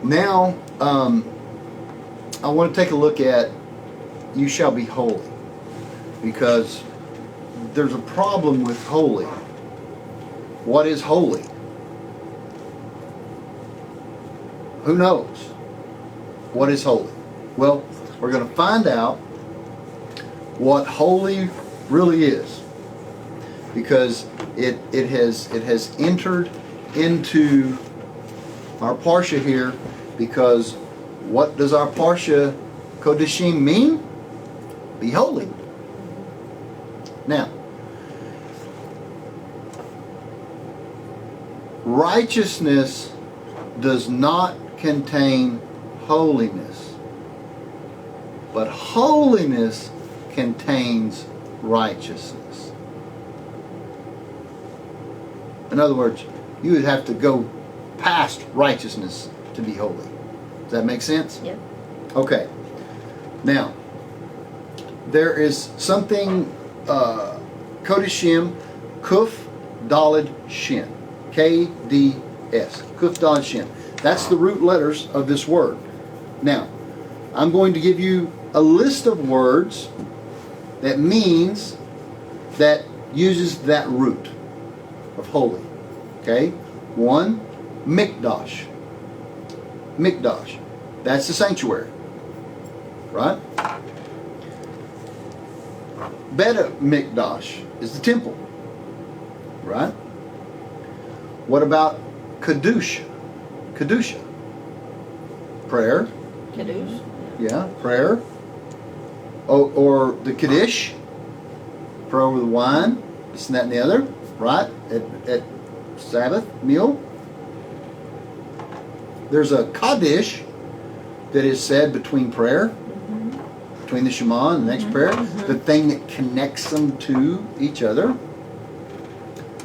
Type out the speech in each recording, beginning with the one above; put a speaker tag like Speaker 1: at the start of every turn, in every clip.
Speaker 1: Now, I want to take a look at you shall be holy, because there's a problem with holy. What is holy? Who knows? What is holy? Well, we're going to find out what holy really is, because it has entered into our Parsha here. Because what does our Parsha Kedoshim mean? Be holy. Now, righteousness does not contain holiness, but holiness contains righteousness. In other words, you would have to go past righteousness to be holy. Does that make sense?
Speaker 2: Yep.
Speaker 1: Okay. Now, there is something, Kedoshim, Kuf Daled Shin. K-D-S. Kuf Daled Shin. That's the root letters of this word. Now, I'm going to give you a list of words that uses that root of holy. Okay? 1, Mikdash. Mikdash. That's the sanctuary. Right? Beta Mikdash is the temple. Right? What about Kedusha? Kedusha. Prayer.
Speaker 2: Kedosh.
Speaker 1: Yeah, prayer. Or the Kaddish. Prayer over the wine. This and that and the other. Right? At Sabbath meal. There's a Kaddish that is said between prayer, between the Shema and the next prayer, the thing that connects them to each other.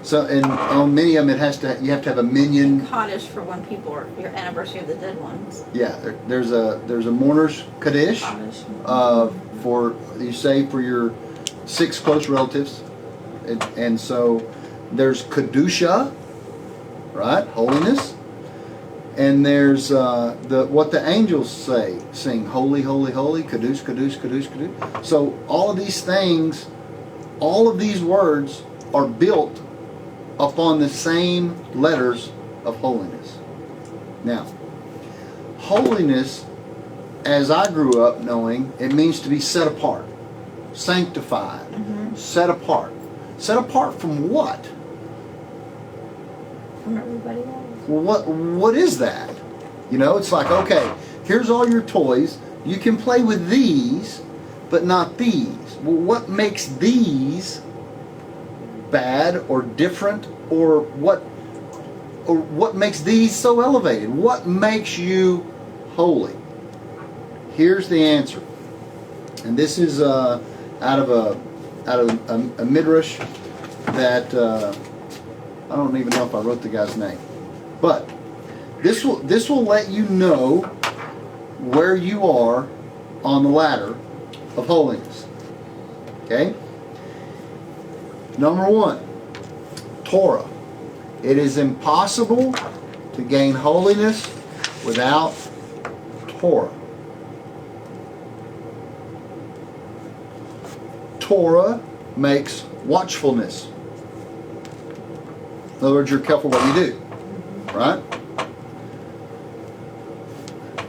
Speaker 1: So, and on many of them, you have to have a minyan.
Speaker 2: Kaddish for when people are your anniversary of the dead ones.
Speaker 1: Yeah, there's a mourner's Kaddish, for you say for your 6 close relatives, and so there's Kedusha, right, holiness. And there's what the angels sing, holy, holy, holy, Kadosh, Kadosh, Kadosh, Kadosh. So all of these things, all of these words are built upon the same letters of holiness. Now, holiness, as I grew up knowing, it means to be set apart, sanctified, set apart. Set apart from what?
Speaker 2: From everybody else.
Speaker 1: Well, what is that? You know, it's like, okay, here's all your toys. You can play with these, but not these. Well, what makes these bad or different, or what makes these so elevated? What makes you holy? Here's the answer, and this is out of a midrash that I don't even know if I wrote the guy's name. But this will let you know where you are on the ladder of holiness. Okay? Number 1, Torah. It is impossible to gain holiness without Torah. Torah makes watchfulness. In other words, you're careful what you do. Right?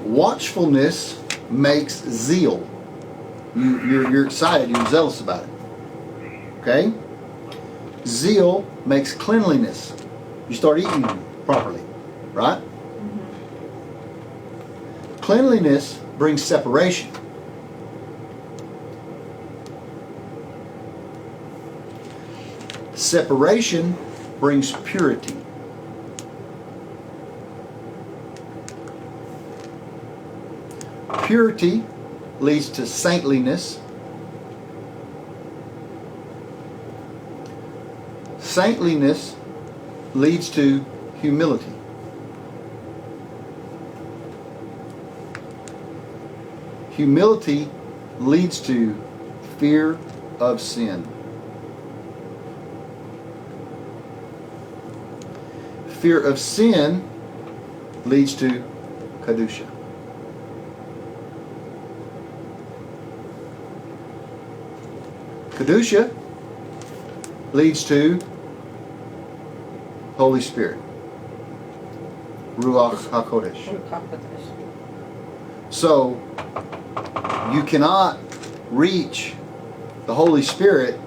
Speaker 1: Watchfulness makes zeal. You're excited, you're zealous about it. Okay? Zeal makes cleanliness. You start eating properly. Right? Cleanliness brings separation. Separation brings purity. Purity leads to saintliness. Saintliness leads to humility. Humility leads to fear of sin. Fear of sin leads to Kedusha. Kedusha leads to Holy Spirit. Ruach HaKodesh. So, you cannot reach the Holy Spirit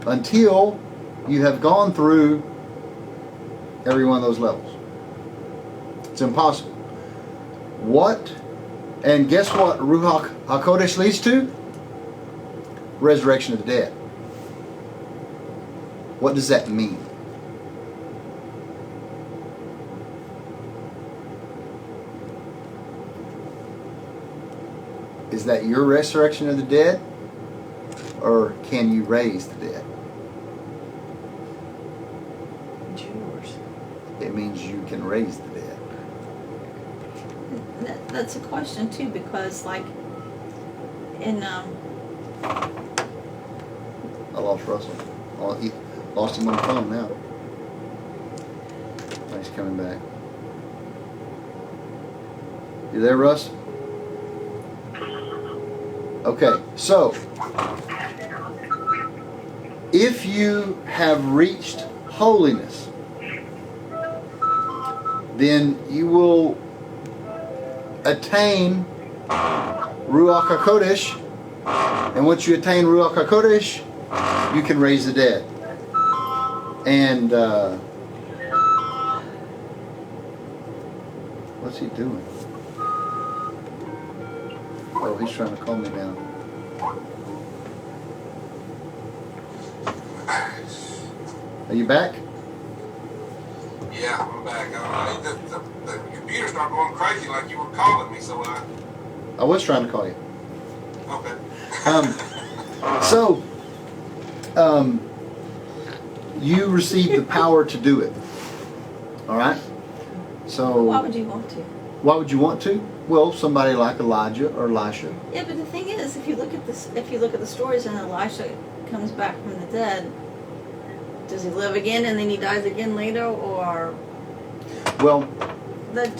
Speaker 1: until you have gone through every one of those levels. It's impossible. And guess what Ruach HaKodesh leads to? Resurrection of the dead. What does that mean? Is that your resurrection of the dead? Or can you raise the dead?
Speaker 3: It's yours.
Speaker 1: It means you can raise the dead.
Speaker 2: That's a question too, because like in
Speaker 1: I lost Russell. He lost him on the phone now. Oh, he's coming back. You there, Russ? Okay, so if you have reached holiness, then you will attain Ruach HaKodesh, and once you attain Ruach HaKodesh, you can raise the dead. And what's he doing? Oh, he's trying to calm me down. Are you back?
Speaker 4: Yeah, I'm back. The computer started going crazy like you were calling me, so
Speaker 1: I was trying to call you.
Speaker 4: okay.
Speaker 1: You received the power to do it. All right. So
Speaker 2: why would you want to?
Speaker 1: why would you want to? Well, somebody like Elijah or Elisha.
Speaker 2: Yeah, but the thing is, if you look at the stories, and Elisha comes back from the dead, does he live again and then he dies again later, or
Speaker 1: Well,
Speaker 2: that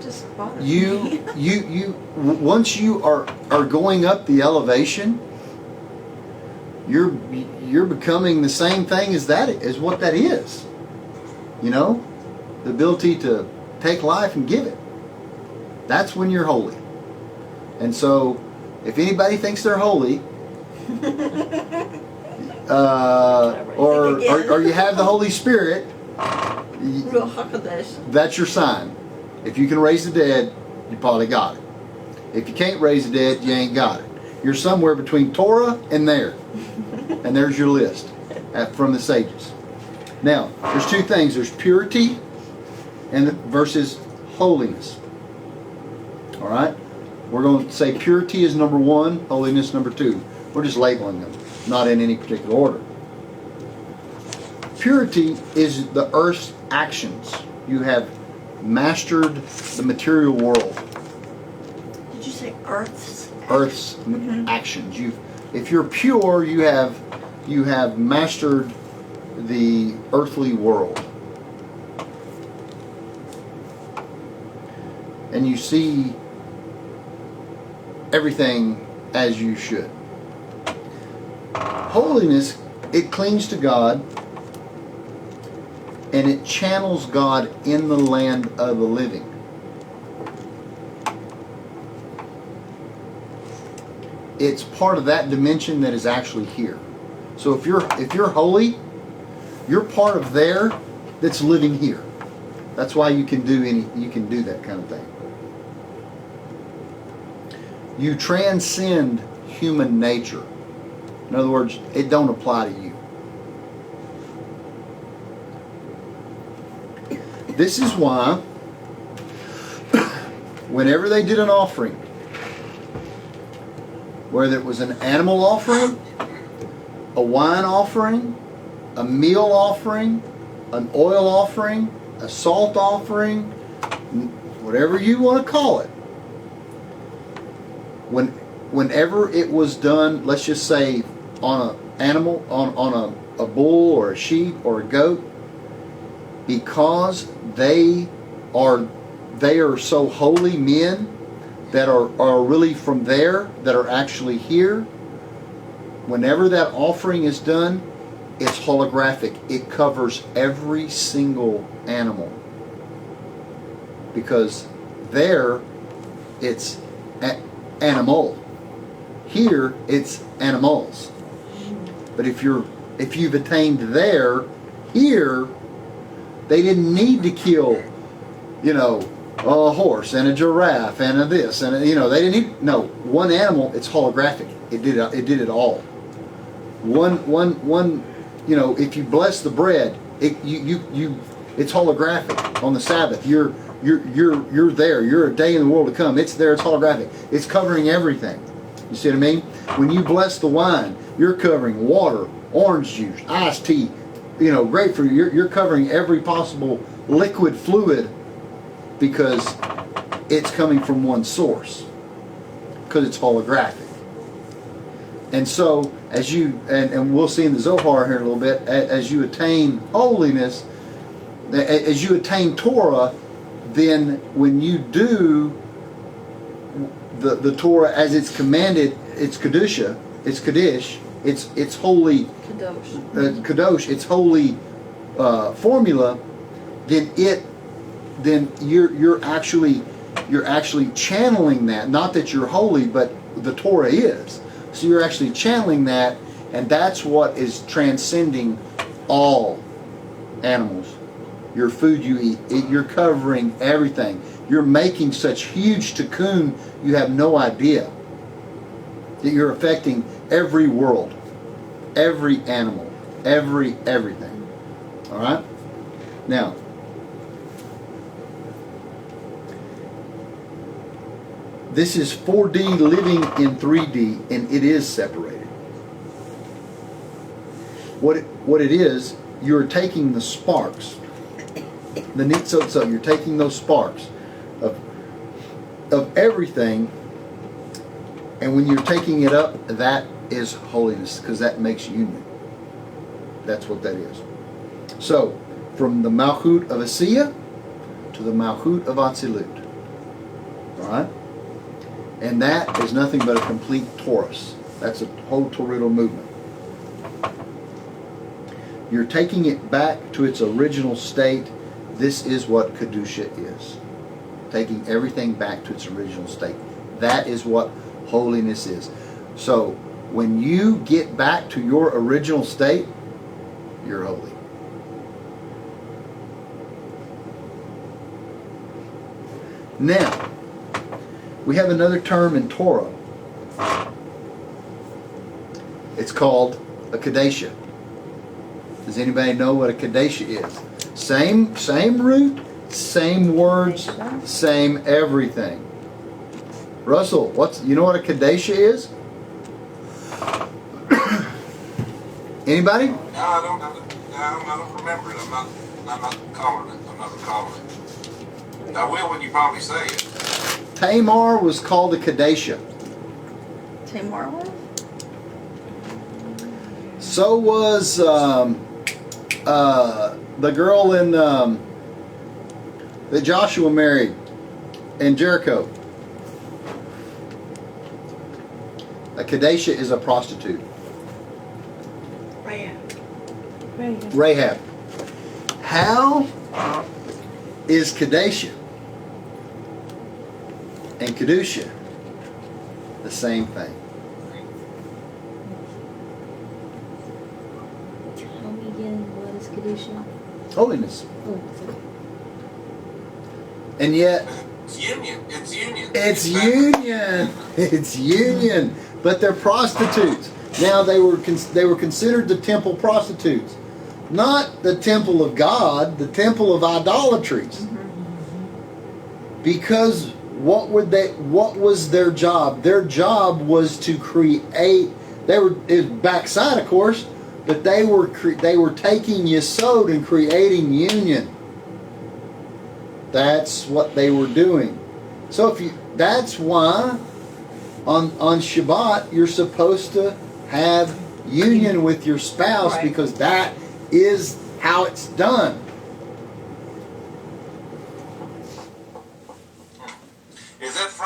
Speaker 2: just bothers
Speaker 1: you
Speaker 2: me.
Speaker 1: you once you are going up the elevation, you're becoming the same thing as what that is. You know, the ability to take life and give it. That's when you're holy. And so, if anybody thinks they're holy, or you have the Holy Spirit,
Speaker 2: Ruach HaKodesh.
Speaker 1: that's your sign. If you can raise the dead, you probably got it. If you can't raise the dead, you ain't got it. You're somewhere between Torah and there. And there's your list from the sages. Now, there's two things. There's purity versus holiness. All right? We're going to say purity is number one, holiness number two. We're just labeling them, not in any particular order. Purity is the earth's actions. You have mastered the material world.
Speaker 2: Did you say Earth's?
Speaker 1: Earth's actions. If you're pure, you have mastered the earthly world. And you see everything as you should. Holiness, it clings to God, and it channels God in the land of the living. It's part of that dimension that is actually here. So if you're holy, you're part of there that's living here. That's why you can do that kind of thing. You transcend human nature. In other words, it don't apply to you. This is why whenever they did an offering, whether it was an animal offering, a wine offering, a meal offering, an oil offering, a salt offering, whatever you want to call it, whenever it was done, let's just say on an animal, on a bull or a sheep or a goat, because they are they are so holy men that are really from there, that are actually here. Whenever that offering is done, it's holographic. It covers every single animal. Because there, it's animal. Here, it's animals. But if you've attained there, here, they didn't need to kill, a horse and a giraffe and a this and they didn't need. No, one animal. It's holographic. It did it all. One. If you bless the bread, it's holographic on the Sabbath. You're there. You're a day in the world to come. It's there. It's holographic. It's covering everything. You see what I mean? When you bless the wine, you're covering water, orange juice, iced tea, grapefruit. You're covering every possible liquid fluid because it's coming from one source. Because it's holographic. And so, as you, and we'll see in the Zohar here in a little bit, as you attain holiness, as you attain Torah, then when you do the Torah as it's commanded, it's Kedusha, it's Kaddish, it's holy, Kadosh, it's holy formula, then you're actually channeling that. Not that you're holy, but the Torah is. So you're actually channeling that, and that's what is transcending all animals. Your food you eat, you're covering everything. You're making such huge tikkun, you have no idea. That you're affecting every world, every animal, everything. All right? Now, this is 4D living in 3D, and it is separated. What it is, you're taking the sparks, the nitzot, you're taking those sparks of everything, and when you're taking it up, that is holiness, because that makes union. That's what that is. So, from the Malchut of Asiya to the Malchut of Atzilut. Alright? And that is nothing but a complete torus. That's a whole Toridal movement. You're taking it back to its original state. This is what Kedusha is. Taking everything back to its original state. That is what holiness is. So, when you get back to your original state, you're holy. Now, we have another term in Torah. It's called a Kadesha. Does anybody know what a Kadesha is? Same root, same words, same everything. Russell, you know what a Kadesha is? Anybody?
Speaker 4: No, I don't remember it. I'm not calling it. I'm not recalling it. I will when you probably say it.
Speaker 1: Tamar was called a Kadesha.
Speaker 2: Tamar was?
Speaker 1: So was the girl in that Joshua married in Jericho. A Kadesha is a prostitute. Rahab. How is Kadesha and Kedusha the same thing?
Speaker 5: Tell me again, what is Kedusha?
Speaker 1: Holiness.
Speaker 5: Oh,
Speaker 1: And yet,
Speaker 4: It's union. It's union.
Speaker 1: it's union. It's union. But they're prostitutes. Now they were considered the temple prostitutes, not the temple of God, the temple of idolatries. Because what was their job? Their job was to create. It was backside, of course, but they were taking Yesod and creating union. That's what they were doing. So that's why on Shabbat you're supposed to have union with your spouse,
Speaker 2: Right.
Speaker 1: because that is how it's done.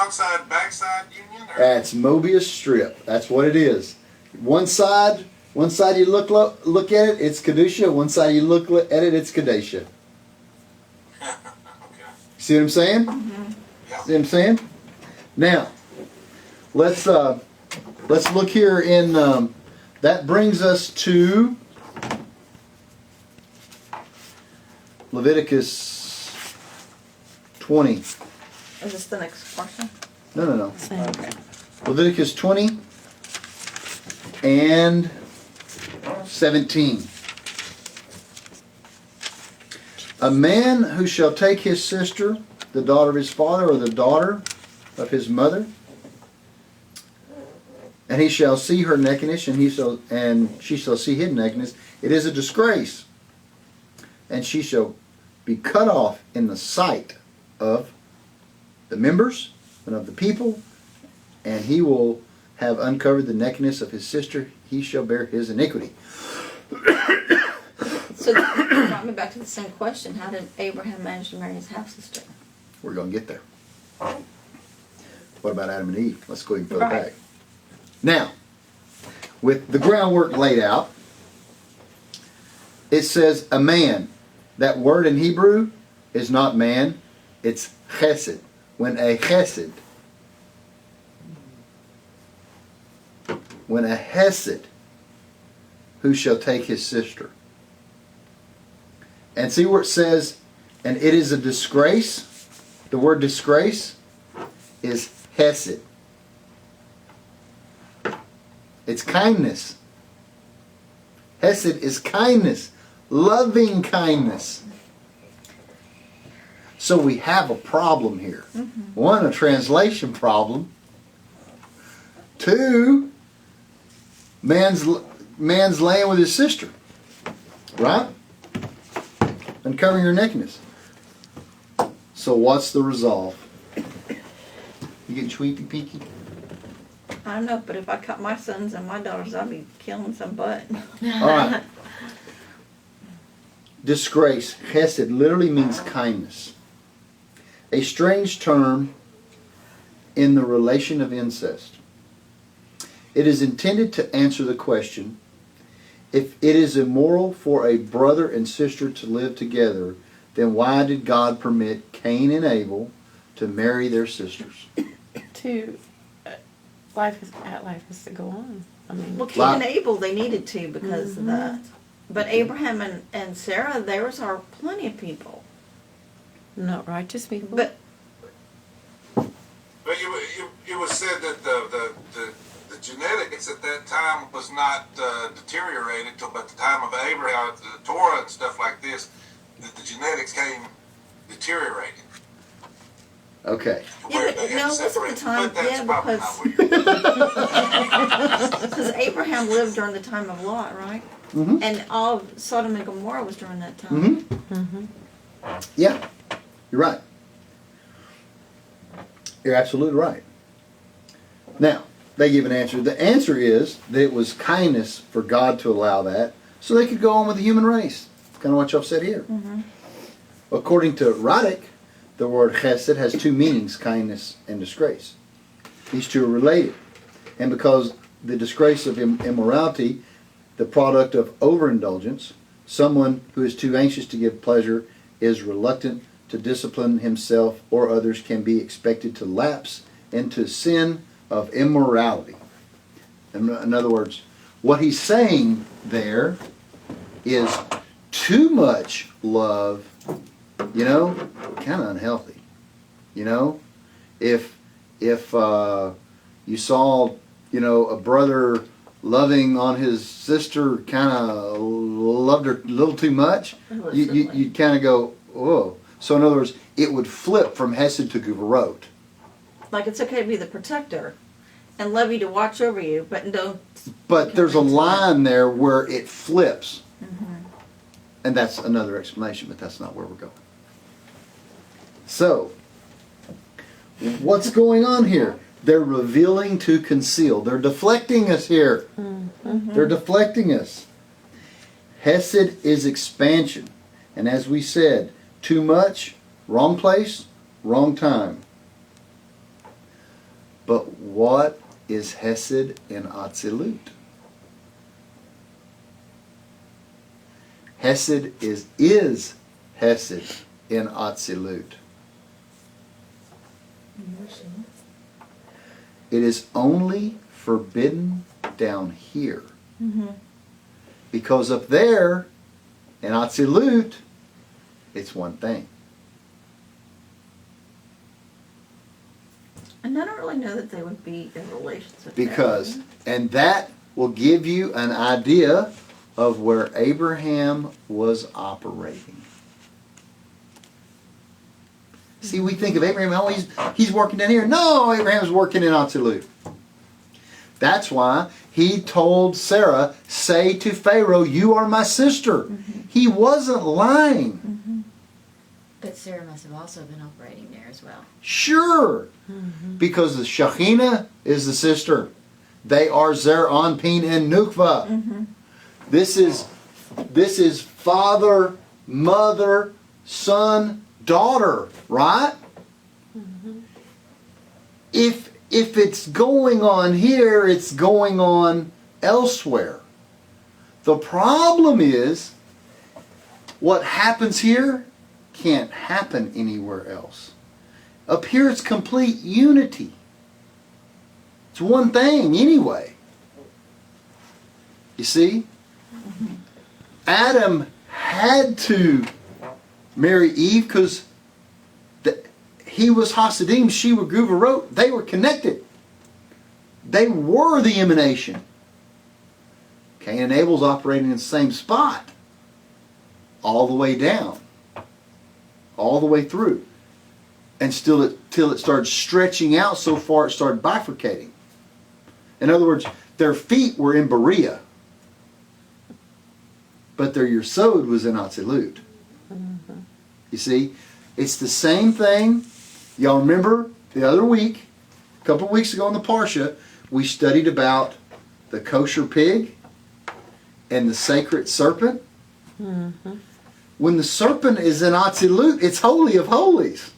Speaker 4: frontside, backside union? Or?
Speaker 1: That's Mobius strip. That's what it is. One side you look at it, it's Kedusha. One side you look at it, it's Kadesha.
Speaker 4: Okay.
Speaker 1: See what I'm saying?
Speaker 4: Yeah.
Speaker 1: See what I'm saying? Now, let's look here in. That brings us to Leviticus 20.
Speaker 2: Is this the next portion?
Speaker 1: No.
Speaker 2: Okay.
Speaker 1: Leviticus 20 and 17. A man who shall take his sister, the daughter of his father, or the daughter of his mother, and he shall see her nakedness, and she shall see his nakedness. It is a disgrace, and she shall be cut off in the sight of the members and of the people, and he will have uncovered the nakedness of his sister. He shall bear his iniquity.
Speaker 2: So that brought me back to the same question. How did Abraham manage to marry his half-sister?
Speaker 1: We're going to get there. What about Adam and Eve? Let's go ahead and throw it
Speaker 2: Right.
Speaker 1: back. Now, with the groundwork laid out, it says a man. That word in Hebrew is not man, it's chesed. When a hesed, who shall take his sister. And see where it says, and it is a disgrace. The word disgrace is hesed. It's kindness. Hesed is kindness, loving kindness. So we have a problem here. One, a translation problem. Two, man's laying with his sister, right? Uncovering her nakedness. So what's the resolve? You getting tweaky peaky?
Speaker 2: I don't know, but if I cut my sons and my daughters, I'd be killing some butt.
Speaker 1: All right. Disgrace. Chesed literally means kindness. A strange term in the relation of incest. It is intended to answer the question, if it is immoral for a brother and sister to live together, then why did God permit Cain and Abel to marry their sisters?
Speaker 3: Life has to go on. I mean,
Speaker 2: Well, Cain and Abel, they needed to because of that. But Abraham and Sarah, theirs are plenty of people.
Speaker 3: not righteous people.
Speaker 2: But
Speaker 4: But it was said that the genetics at that time was not deteriorated till about the time of Abraham, the Torah and stuff like this, that the genetics came deteriorated.
Speaker 1: Okay.
Speaker 2: yeah, but no, it wasn't the time. Because Abraham lived during the time of Lot, right?
Speaker 1: Mm-hmm.
Speaker 2: And all of Sodom and Gomorrah was during that time.
Speaker 1: Mm-hmm. Yeah, you're right. You're absolutely right. Now, they give an answer. The answer is that it was kindness for God to allow that so they could go on with the human race. Kind of what y'all said here.
Speaker 2: Mm-hmm.
Speaker 1: According to Radek, the word chesed has two meanings, kindness and disgrace. These two are related. And because the disgrace of immorality, the product of overindulgence, someone who is too anxious to give pleasure is reluctant to discipline himself or others can be expected to lapse into sin of immorality. In other words, what he's saying there is too much love, kind of unhealthy. If you saw, a brother loving on his sister, kind of loved her a little too much, you'd kind of go, whoa. So in other words, it would flip from hesed to gevurot.
Speaker 2: Like it's okay to be the protector and love you to watch over you, but don't.
Speaker 1: But there's a line there where it flips.
Speaker 2: Mm-hmm.
Speaker 1: And that's another explanation, but that's not where we're going. So, what's going on here? They're revealing to conceal. They're deflecting us here.
Speaker 2: Mm-hmm.
Speaker 1: They're deflecting us. Hesed is expansion. And as we said, too much, wrong place, wrong time. But what is Hesed and Atzilut? Hesed is Hesed in Atzilut.
Speaker 5: Emotion.
Speaker 1: It is only forbidden down here.
Speaker 2: Mm-hmm.
Speaker 1: Because up there, in Atzilut, it's one thing.
Speaker 2: And I don't really know that they would be in relationship.
Speaker 1: Because, and that will give you an idea of where Abraham was operating. See, we think of Abraham, oh, he's working down here. No, Abraham's working in Atzilut. That's why he told Sarah, say to Pharaoh, you are my sister.
Speaker 2: Mm-hmm.
Speaker 1: He wasn't lying.
Speaker 2: Mm-hmm.
Speaker 5: But Sarah must have also been operating there as well.
Speaker 1: Sure. Because the Shekhinah is the sister. They are Zer, Anpin, and Nukva.
Speaker 2: Mm-hmm.
Speaker 1: This is father, mother, son, daughter, right? If it's going on here, it's going on elsewhere. The problem is, what happens here can't happen anywhere else. Up here it's complete unity. It's one thing anyway. You see? Adam had to marry Eve because he was Hasidim, she was Guvarot. They were connected. They were the emanation. Cain and Abel's operating in the same spot. All the way down. All the way through. And till it started stretching out so far it started bifurcating. In other words, their feet were in Berea. But their Yesod was in Atzilut. You see? It's the same thing. Y'all remember the other week, a couple of weeks ago in the Parsha, we studied about the kosher pig and the sacred serpent. When the serpent is in Atzilut, it's Holy of Holies.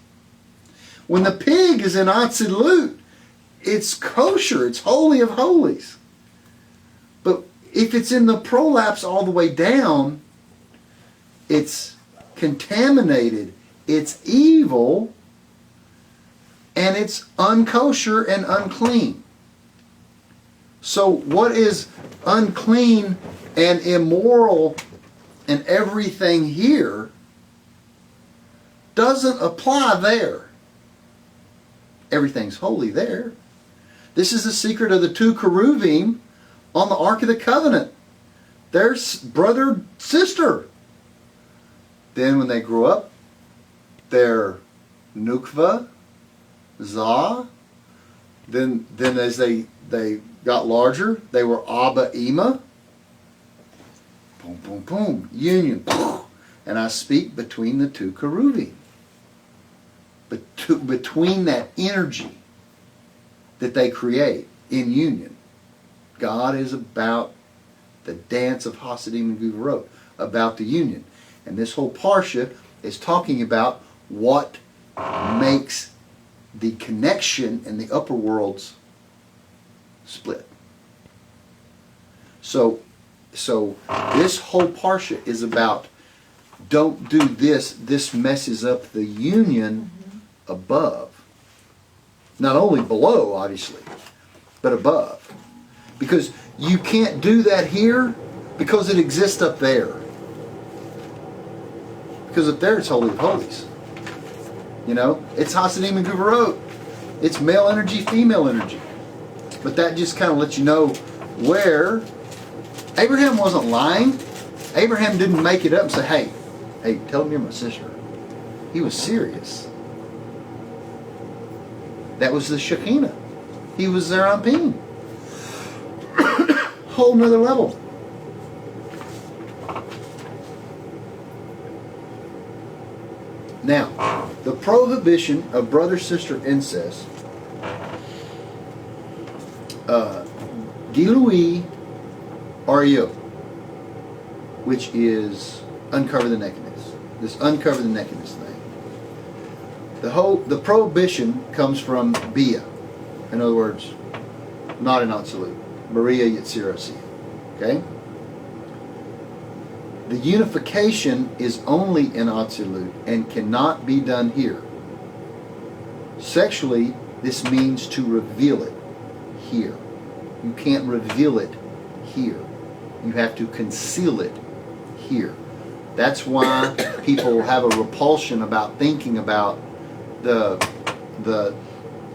Speaker 1: When the pig is in Atzilut, it's kosher, it's Holy of Holies. But if it's in the prolapse all the way down, it's contaminated, it's evil, and it's unkosher and unclean. So what is unclean and immoral and everything here doesn't apply there. Everything's holy there. This is the secret of the two Keruvim on the Ark of the Covenant. They're brother, sister. Then when they grew up, they're Nukva, Zah. Then as they got larger, they were Abba, Ima. Boom, boom, boom. Union. And I speak between the two Keruvim. Between that energy that they create in union. God is about the dance of Hasidim and Guvarot, about the union. And this whole Parsha is talking about what makes the connection in the upper worlds split. So this whole Parsha is about, don't do this messes up the union above. Not only below, obviously, but above. Because you can't do that here because it exists up there. Because up there it's Holy of Holies. You know, it's Hasidim and Guvarot. It's male energy, female energy. But that just kind of lets you know where Abraham wasn't lying. Abraham didn't make it up and say, hey, tell him you're my sister. He was serious. That was the Shekhinah. He was there on being. Whole nother level. Now, the prohibition of brother-sister incest, Gilui Ario, which is uncover the nakedness. This uncover the nakedness thing. The prohibition comes from Bia. In other words, not in absolute. Maria Yitzirasi. Okay? The unification is only in absolute and cannot be done here. Sexually, this means to reveal it here. You can't reveal it here. You have to conceal it here. That's why people have a repulsion about thinking about the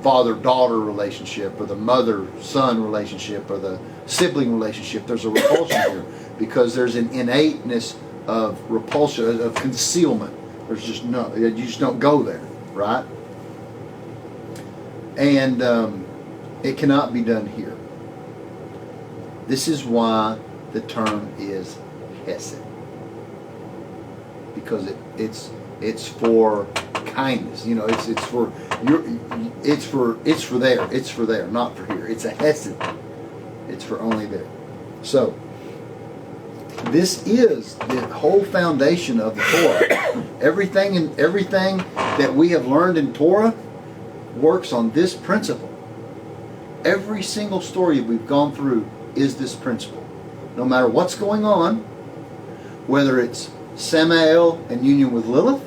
Speaker 1: father-daughter relationship or the mother-son relationship or the sibling relationship. There's a repulsion here because there's an innateness of repulsion, of concealment. There's just no, you just don't go there, right? And it cannot be done here. This is why the term is hesed, because it's for kindness. You know, it's for there, not for here. It's a hesed. It's for only there. So this is the whole foundation of the Torah. Everything that we have learned in Torah works on this principle. Every single story we've gone through is this principle. No matter what's going on, whether it's Samael in union with Lilith,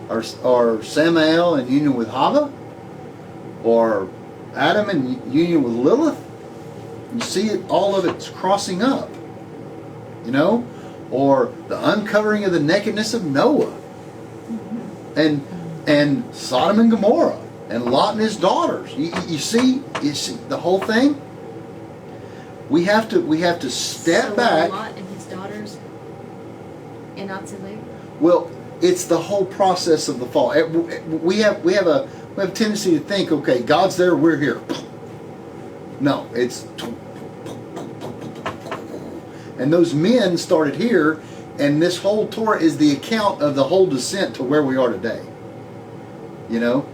Speaker 1: or Samael in union with Hava, or Adam in union with Lilith, you see it, all of it's crossing up. You know? Or the uncovering of the nakedness of Noah. And Sodom and Gomorrah. And Lot and his daughters. You see the whole thing? We have to step back.
Speaker 5: Lot and his daughters in Atzilur?
Speaker 1: Well, it's the whole process of the fall. We have a tendency to think, okay, God's there, we're here. No, it's, and those men started here, and this whole Torah is the account of the whole descent to where we are today. You know,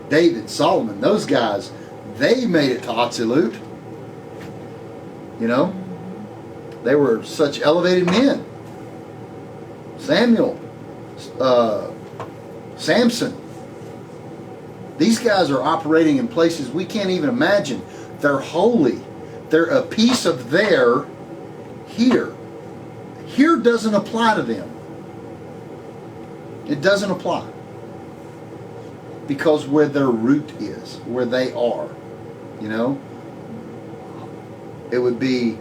Speaker 1: David, Solomon, those guys, they made it to Atzilut. You know, they were such elevated men. Samuel, Samson. These guys are operating in places we can't even imagine. They're holy. They're a piece of their here. Here doesn't apply to them. It doesn't apply. Because where their root is, where they are, you know, it would be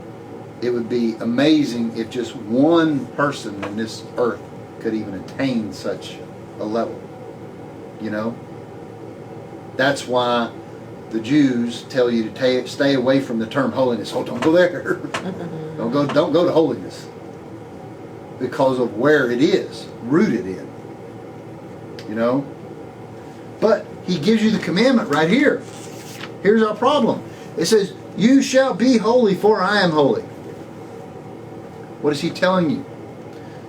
Speaker 1: amazing if just one person in this earth could even attain such a level. You know, that's why the Jews tell you to stay away from the term holiness. Oh, don't go there. Don't go to holiness, because of where it is rooted in. You know. But he gives you the commandment right here. Here's our problem. It says, "You shall be holy, for I am holy." What is he telling you?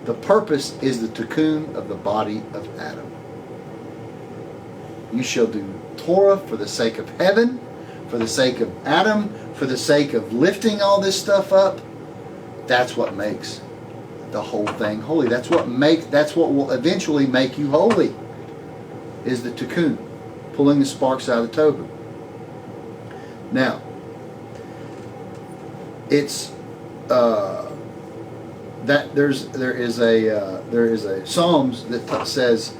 Speaker 1: The purpose is the tikkun of the body of Adam. You shall do Torah for the sake of heaven, for the sake of Adam, for the sake of lifting all this stuff up. That's what makes the whole thing holy. That's what will eventually make you holy. Is the tikkun, pulling the sparks out of the tohu. Now, it's that there is a Psalms that says,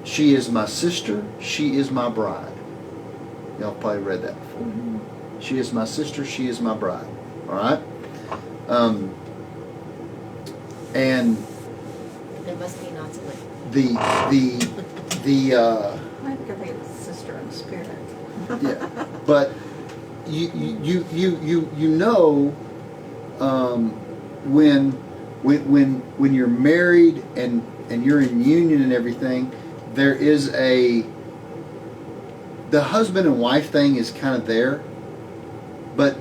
Speaker 1: "She is my sister, she is my bride." Y'all probably read that before. Mm-hmm. She is my sister, she is my bride. All right, and
Speaker 5: There must be not to
Speaker 1: the
Speaker 2: I think of a sister in spirit.
Speaker 1: yeah, but you know, when you're married and you're in union and everything, there is the husband and wife thing is kind of there, but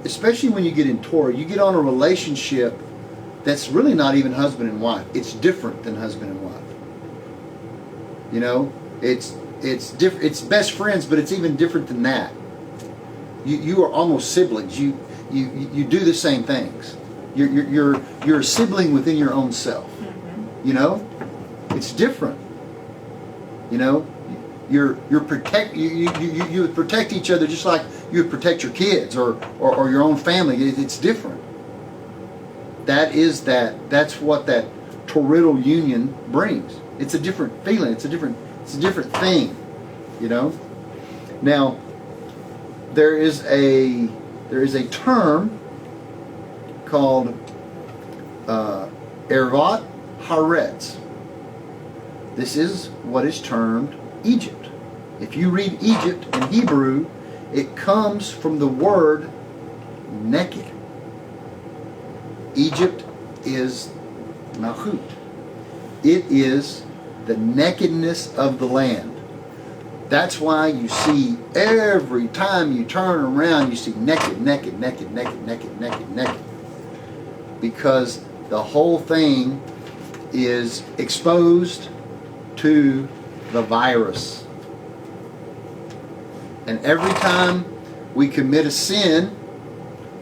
Speaker 1: especially when you get in Torah, you get on a relationship that's really not even husband and wife. It's different than husband and wife. You know, it's different. It's best friends, but it's even different than that. You are almost siblings. You do the same things. You're a sibling within your own self. Mm-hmm. You know, it's different. You know, you would protect each other just like you would protect your kids or your own family. It's different. That's what that torital union brings. It's a different feeling. It's a different thing, you know. Now, there is a term called Ervat Haaretz. This is what is termed Egypt. If you read Egypt in Hebrew, it comes from the word naked. Egypt is Malchut. It is the nakedness of the land. That's why you see every time you turn around, you see naked, naked, naked, naked, naked, naked, naked. Because the whole thing is exposed to the virus. And every time we commit a sin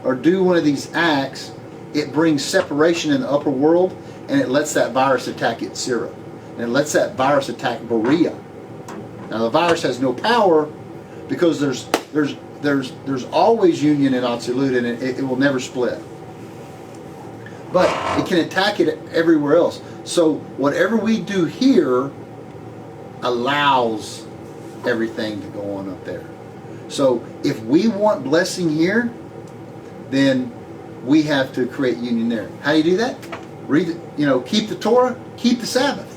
Speaker 1: or do one of these acts, it brings separation in the upper world, and it lets that virus attack Yetzirah. And it lets that virus attack Berea. Now the virus has no power because there's always union in Atzilut, and it will never split. But it can attack it everywhere else. So whatever we do here allows everything to go on up there. So if we want blessing here, then we have to create union there. How do you do that? Read it, keep the Torah, keep the Sabbath.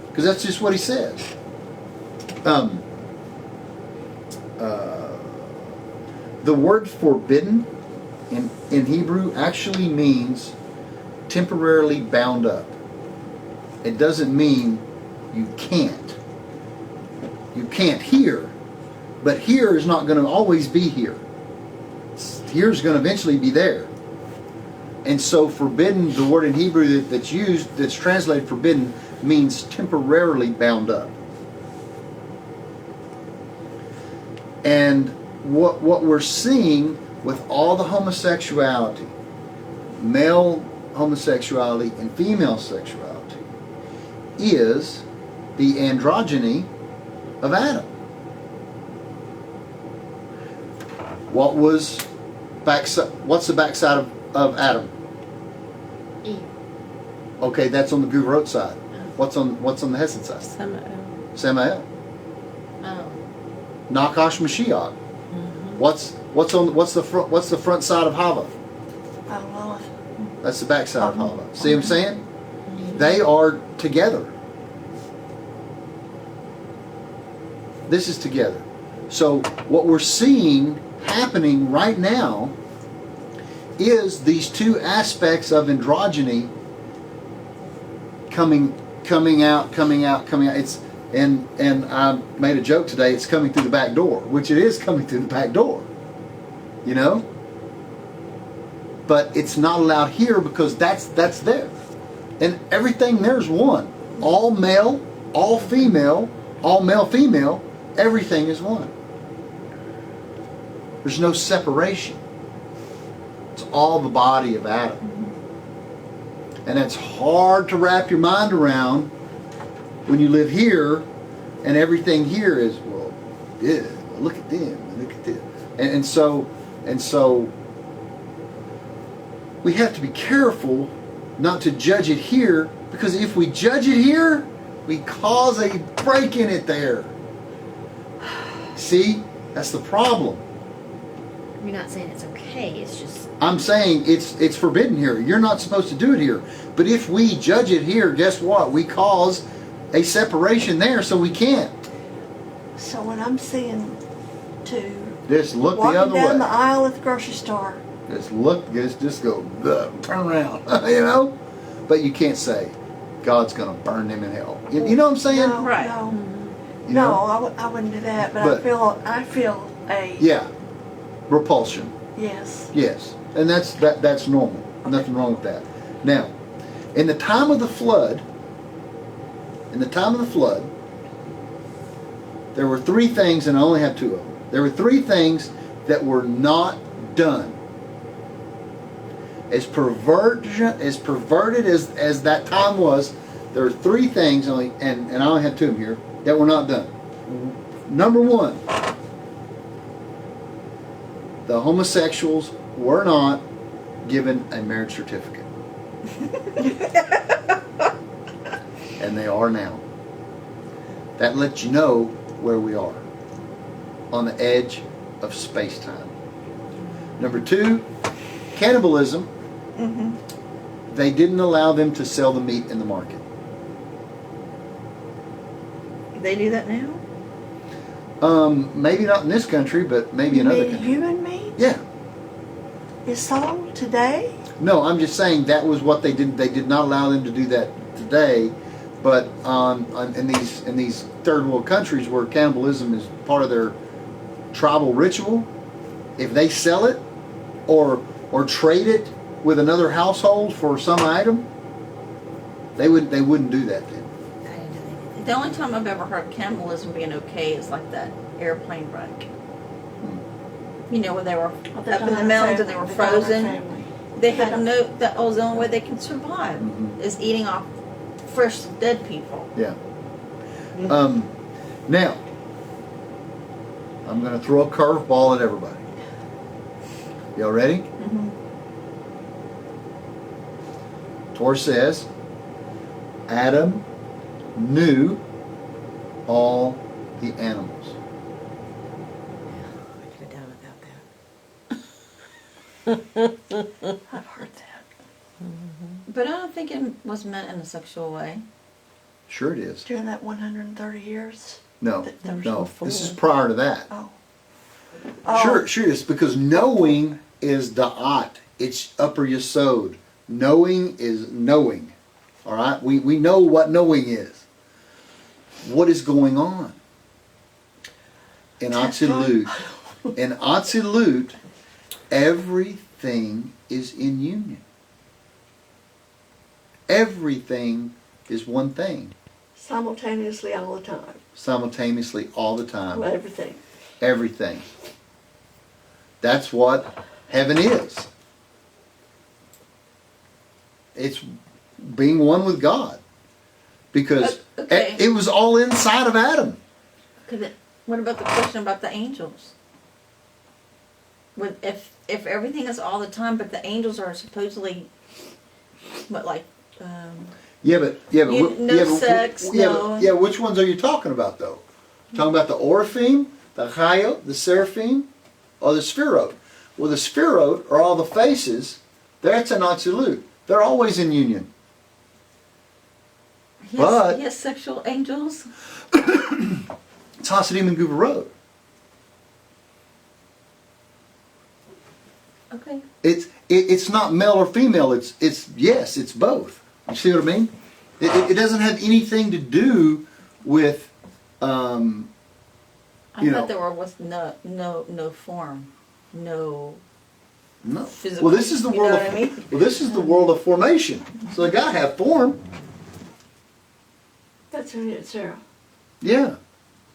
Speaker 1: Because that's just what he says. The word forbidden in Hebrew actually means temporarily bound up. It doesn't mean you can't. You can't here, but here is not going to always be here. Here is going to eventually be there. And so forbidden, the word in Hebrew that's used, that's translated forbidden, means temporarily bound up. And what we're seeing with all the homosexuality, male homosexuality and female sexuality, is the androgyny of Adam. What's the backside of Adam?
Speaker 5: Eve.
Speaker 1: Okay, that's on the Guvurot side. What's on the Hesed side? Samael.
Speaker 5: Oh.
Speaker 1: Nakash Mashiach. What's the front side of Hava? That's the back side of Hava. See what I'm saying? They are together. This is together. So what we're seeing happening right now is these two aspects of androgyny coming out. It's and I made a joke today. It's coming through the back door, which it is coming through the back door. But it's not allowed here because that's there, and everything there's one. All male, all female, all male, female. Everything is one. There's no separation. It's all the body of Adam. And that's hard to wrap your mind around when you live here and everything here is, well, yeah, look at them, look at this. And so we have to be careful not to judge it here, because if we judge it here, we cause a break in it there. See? That's the problem.
Speaker 5: You're not saying it's okay, it's just...
Speaker 1: I'm saying it's forbidden here. You're not supposed to do it here. But if we judge it here, guess what? We cause a separation there, so we can't.
Speaker 2: So when I'm seeing two
Speaker 1: Just look the
Speaker 2: walking
Speaker 1: other
Speaker 2: down
Speaker 1: way.
Speaker 2: the aisle at the grocery store,
Speaker 1: Just go, turn around, But you can't say, God's going to burn them in hell. You know what I'm saying?
Speaker 2: no,
Speaker 3: Right.
Speaker 2: no,
Speaker 1: You know?
Speaker 2: I wouldn't do that. But
Speaker 1: But-
Speaker 2: I feel a
Speaker 1: Yeah. Repulsion.
Speaker 2: yes.
Speaker 1: Yes. And that's normal. Nothing wrong with that. Now, in the time of the flood, there were three things, and I only have two of them. There were three things that were not done. As perverted as that time was, there are three things, and I only have two of them here. that were not done. Number one, the homosexuals were not given a marriage certificate. And they are now. That lets you know where we are. On the edge of space-time. Number two, cannibalism. They didn't allow them to sell the meat in the market.
Speaker 2: They do that now?
Speaker 1: Maybe not in this country, but maybe in other
Speaker 6: mean
Speaker 1: countries.
Speaker 6: human meat
Speaker 1: Yeah.
Speaker 6: is sold today?
Speaker 1: No, I'm just saying that was what they did. They did not allow them to do that today. But in these third world countries where cannibalism is part of their tribal ritual, if they sell it or trade it with another household for some item, they wouldn't do that then.
Speaker 5: I didn't know they did
Speaker 2: The only time I've ever heard cannibalism being okay is like that airplane wreck. You know, where they were
Speaker 6: Oh, they
Speaker 2: up
Speaker 6: don't
Speaker 2: in the
Speaker 6: have
Speaker 2: mountains and
Speaker 6: family.
Speaker 2: they were
Speaker 6: They don't have
Speaker 2: frozen.
Speaker 6: family.
Speaker 2: They had no. That was the only way they could survive
Speaker 1: Mhm.
Speaker 2: is eating off fresh dead people.
Speaker 1: Yeah. Now, I'm going to throw a curveball at everybody. Y'all ready? Torah says, Adam knew all the animals.
Speaker 5: I could have done without that.
Speaker 6: I've heard that.
Speaker 2: But I don't think it was meant in a sexual way.
Speaker 1: Sure it is.
Speaker 6: During that 130 years?
Speaker 1: No,
Speaker 6: There was
Speaker 1: no.
Speaker 3: before.
Speaker 1: This is prior to that.
Speaker 6: Oh.
Speaker 1: Sure it is, because knowing is da'at. It's upper yesod. Knowing is knowing. All right? We know what knowing is. What is going on? In Atzilut. In Atzilut, everything is in union. Everything is one thing.
Speaker 6: Simultaneously all the time.
Speaker 1: Simultaneously all the time.
Speaker 6: Well, everything.
Speaker 1: Everything. That's what heaven is. It's being one with God. Because
Speaker 2: Okay.
Speaker 1: it was all inside of Adam.
Speaker 2: What about the question about the angels? If everything is all the time, but the angels are supposedly, what, like,
Speaker 1: Yeah, but
Speaker 2: sex, no.
Speaker 1: which ones are you talking about though? Talking about the Oraphim, the Chayot, the Seraphim, or the Sphirot? Well, the Sphirot are all the faces. That's an Atzilut. They're always in union. But-
Speaker 2: yes, sexual angels.
Speaker 1: It's Hasidim and Guvarot.
Speaker 2: Okay.
Speaker 1: It's not male or female. It's both. You see what I mean? It doesn't have anything to do with
Speaker 2: I
Speaker 1: You know.
Speaker 2: thought there was no form, no
Speaker 1: no.
Speaker 2: physical.
Speaker 1: Well, this is the
Speaker 2: you
Speaker 1: world
Speaker 2: know
Speaker 1: of
Speaker 2: what I mean?
Speaker 1: well, this is the world of formation. So they gotta have form.
Speaker 6: That's in it, Sarah.
Speaker 1: Yeah,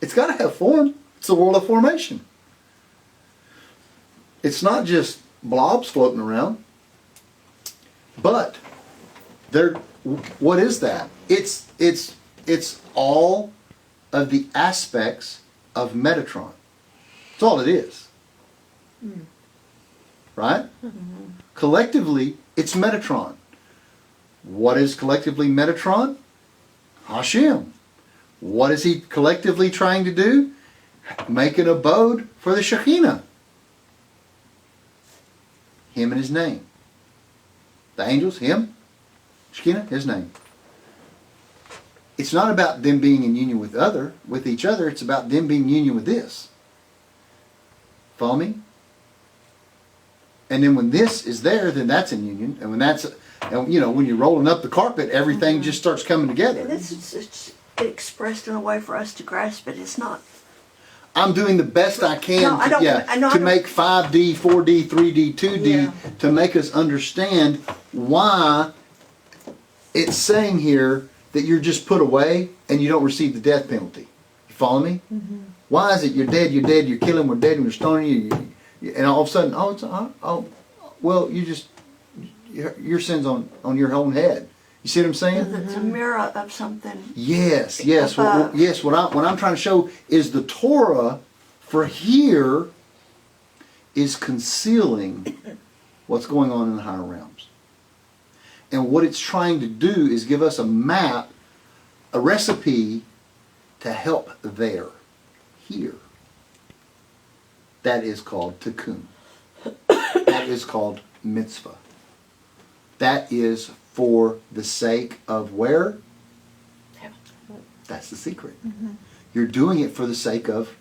Speaker 1: it's gotta have form. It's the world of formation. It's not just blobs floating around. But there, what is that? It's all of the aspects of Metatron. That's all it is. Right? Collectively, it's Metatron. What is collectively Metatron? Hashem. What is he collectively trying to do? Make an abode for the Shekhinah. Him and his name. The angels, him. Shekhinah, his name. It's not about them being in union with each other. It's about them being in union with this. Follow me? And then when this is there, then that's in union. And when that's, and you know, when you're rolling up the carpet, everything just starts coming together.
Speaker 6: And this is it's expressed in a way for us to grasp it. It's not.
Speaker 1: I'm doing the best I can
Speaker 6: No, I don't- I know, I
Speaker 1: to
Speaker 6: don't-
Speaker 1: make 5D, 4D, 3D, 2D
Speaker 2: Yeah.
Speaker 1: to make us understand why it's saying here that you're just put away and you don't receive the death penalty. You follow me? Why is it you're dead, you're killing, we're dead, and we're stoning you, and all of a sudden, well, you just, your sin's on your own head. You see what I'm saying?
Speaker 6: It's a mirror of something.
Speaker 1: Yes, yes.
Speaker 6: Above.
Speaker 1: Yes, what I'm trying to show is the Torah for here is concealing what's going on in the higher realms. And what it's trying to do is give us a map, a recipe to help there, here. That is called tikkun. That is called mitzvah. That is for the sake of where?
Speaker 6: Heaven.
Speaker 1: That's the secret. You're doing it for the sake of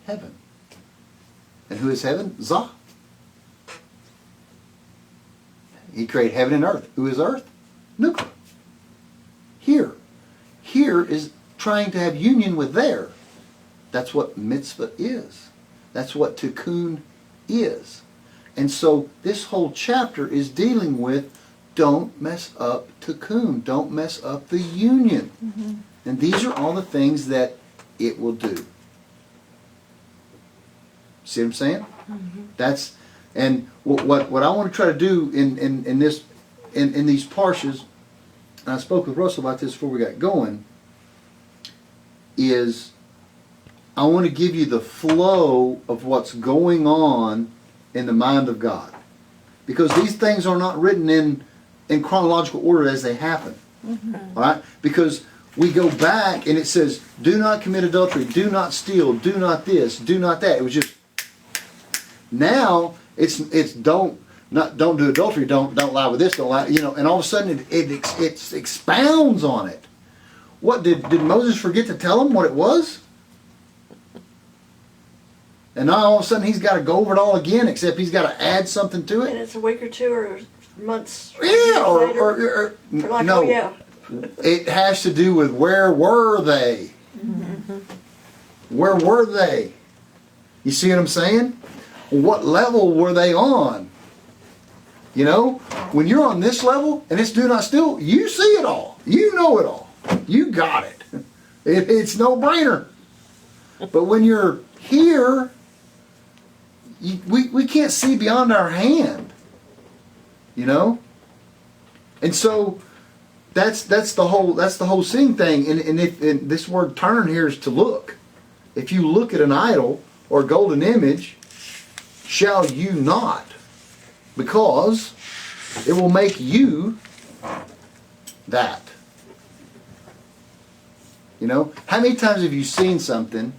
Speaker 1: heaven. And who is heaven? Zah. He created heaven and earth. Who is earth? Nukla. Here. Here is trying to have union with there. That's what mitzvah is. That's what tikkun is. And so this whole chapter is dealing with don't mess up tikkun. Don't mess up the union. And these are all the things that it will do. See what I'm saying? That's and what I want to try to do in these parshas, and I spoke with Russell about this before we got going, is I want to give you the flow of what's going on in the mind of God. Because these things are not written in chronological order as they happen. All right? Because we go back and it says, do not commit adultery, do not steal, do not this, do not that. It was just, now it's don't do adultery, don't lie with this, don't lie, and all of a sudden it expounds on it. What, did Moses forget to tell him what it was? And now all of a sudden he's got to go over it all again, except he's got to add something to
Speaker 6: And
Speaker 1: it?
Speaker 6: it's a week or two or months.
Speaker 1: Yeah,
Speaker 6: years
Speaker 1: or
Speaker 6: later. They're like,
Speaker 1: no.
Speaker 6: oh yeah.
Speaker 1: It has to do with where were they? Where were they? You see what I'm saying? What level were they on? You know, when you're on this level and it's do not steal, you see it all. You know it all. You got it. It's no brainer. But when you're here, we can't see beyond our hand. You know? And so that's the whole seeing thing. And this word turn here is to look. If you look at an idol or a golden image, shall you not, because it will make you that. You know, how many times have you seen something?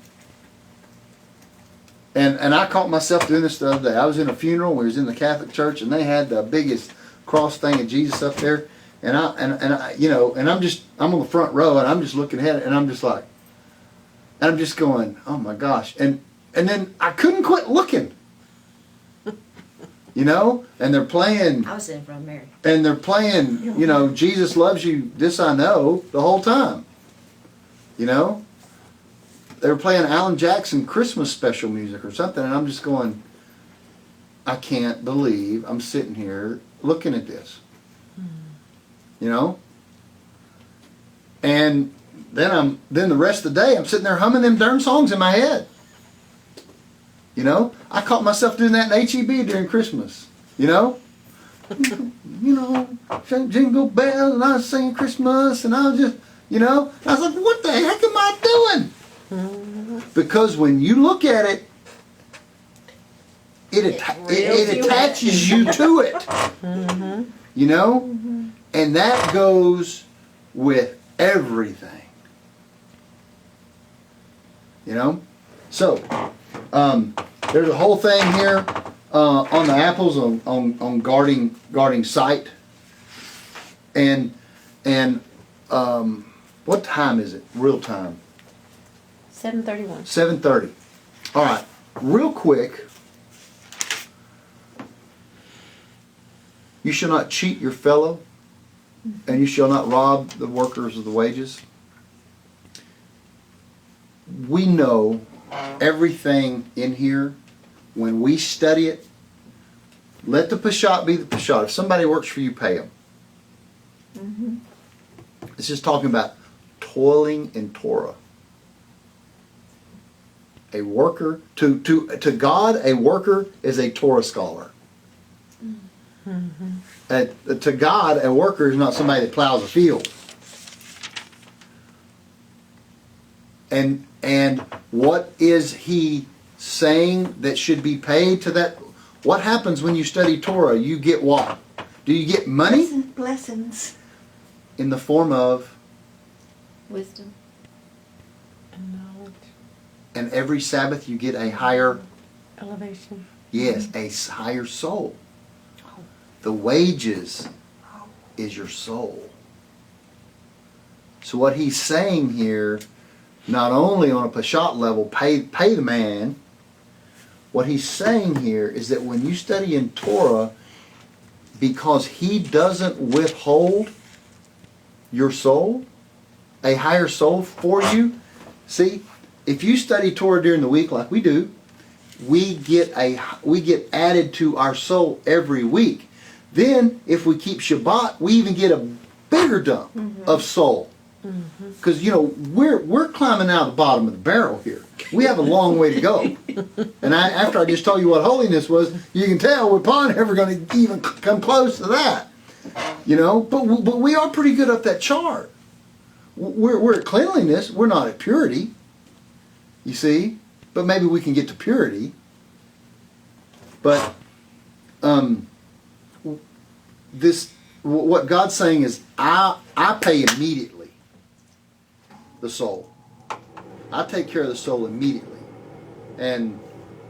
Speaker 1: And I caught myself doing this the other day. I was in a funeral. We was in the Catholic church, and they had the biggest cross thing of Jesus up there. And I'm on the front row, and I'm just looking at it, and I'm just like, and I'm just going, oh my gosh. And then I couldn't quit looking. You know, and they're playing.
Speaker 5: I was sitting in front of Mary.
Speaker 1: And they're playing, Jesus loves you, this I know, the whole time. You know? They were playing Alan Jackson Christmas special music or something, and I'm just going, I can't believe I'm sitting here looking at this. You know? And then the rest of the day I'm sitting there humming them darn songs in my head. You know? I caught myself doing that in HEB during Christmas. You know? Jingle bells, and I was singing Christmas, and I was just, I was like, what the heck am I doing? Because when you look at it, it attaches you to it. You know? And that goes with everything. You know? So, there's a whole thing here on the apples on guarding sight. And what time is it? Real time.
Speaker 3: 7:31.
Speaker 1: 7:30. All right. Real quick. You shall not cheat your fellow, and you shall not rob the workers of the wages. We know everything in here. When we study it, let the Peshat be the Peshat. If somebody works for you, pay them. It's just talking about toiling in Torah. A worker, to God, a worker is a Torah scholar. To God, a worker is not somebody that plows a field. And what is he saying that should be paid to that? What happens when you study Torah? You get what? Do you get money?
Speaker 6: Blessings.
Speaker 1: In the form of?
Speaker 3: Wisdom and knowledge.
Speaker 1: And every Sabbath you get a higher?
Speaker 3: Elevation.
Speaker 1: Yes, a higher soul. The wages is your soul. So what he's saying here, not only on a Peshat level, pay the man, what he's saying here is that when you study in Torah, because he doesn't withhold your soul, a higher soul for you. See, if you study Torah during the week like we do, we get added to our soul every week. Then, if we keep Shabbat, we even get a bigger dump of soul. Because, we're climbing out of the bottom of the barrel here. We have a long way to go. And after I just told you what holiness was, you can tell we're probably never going to even come close to that. But we are pretty good up that chart. We're at cleanliness. We're not at purity. You see? But maybe we can get to purity. But what God's saying is, I pay immediately the soul. I take care of the soul immediately. And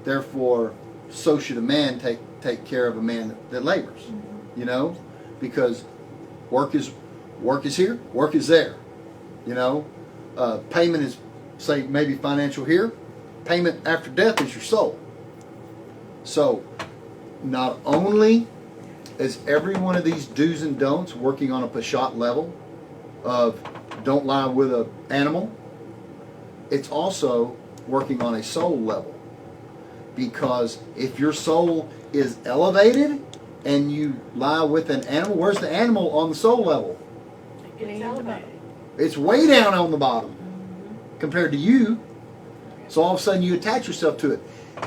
Speaker 1: therefore, so should a man take care of a man that labors. Because work is here, work is there. Payment is, say, maybe financial here. Payment after death is your soul. So, not only is every one of these do's and don'ts working on a Peshat level of don't lie with an animal, it's also working on a soul level. Because if your soul is elevated and you lie with an animal, where's the animal on the soul level? It's way down on the bottom compared to you. So all of a sudden you attach yourself to it.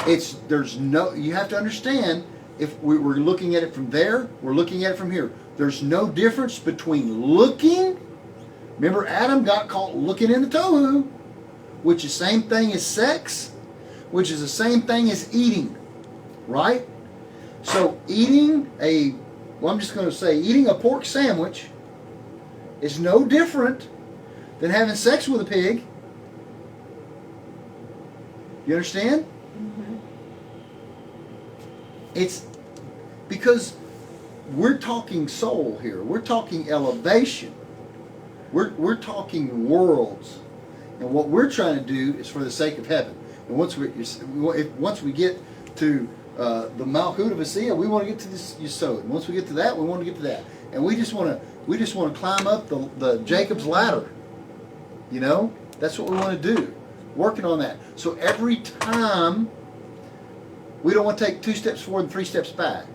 Speaker 1: You have to understand, if we're looking at it from there, we're looking at it from here. There's no difference between looking. Remember, Adam got caught looking in the tohu, which is the same thing as sex, which is the same thing as eating, right? So eating a pork sandwich is no different than having sex with a pig. You understand? It's because we're talking soul here. We're talking elevation. We're talking worlds. And what we're trying to do is for the sake of heaven. And once we get to the Malchut of Asiya, we want to get to this Yesod. And once we get to that, we want to get to that. And we just want to climb up the Jacob's ladder. That's what we want to do. Working on that. So every time, we don't want to take 2 steps forward and 3 steps back.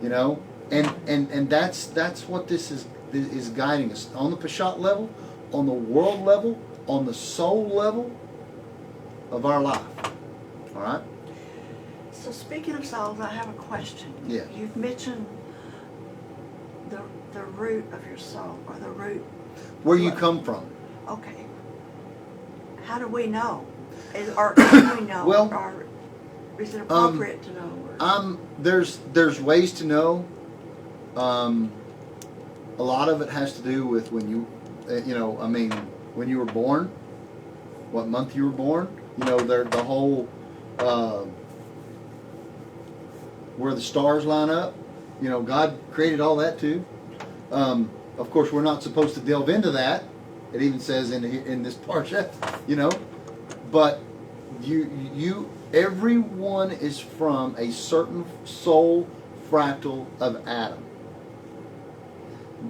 Speaker 1: And that's what this is guiding us on the Peshat level, on the world level, on the soul level of our life. All right.
Speaker 6: So speaking of souls, I have a question.
Speaker 1: Yeah.
Speaker 6: You've mentioned the root of your soul, or the root.
Speaker 1: Where you come from.
Speaker 6: Okay. How do we know? Or can we know?
Speaker 1: Well,
Speaker 6: or is it appropriate to know?
Speaker 1: There's ways to know. A lot of it has to do with when you when you were born, what month you were born. The whole where the stars line up. God created all that too. Of course, we're not supposed to delve into that. It even says in this parsha, but everyone is from a certain soul fractal of Adam.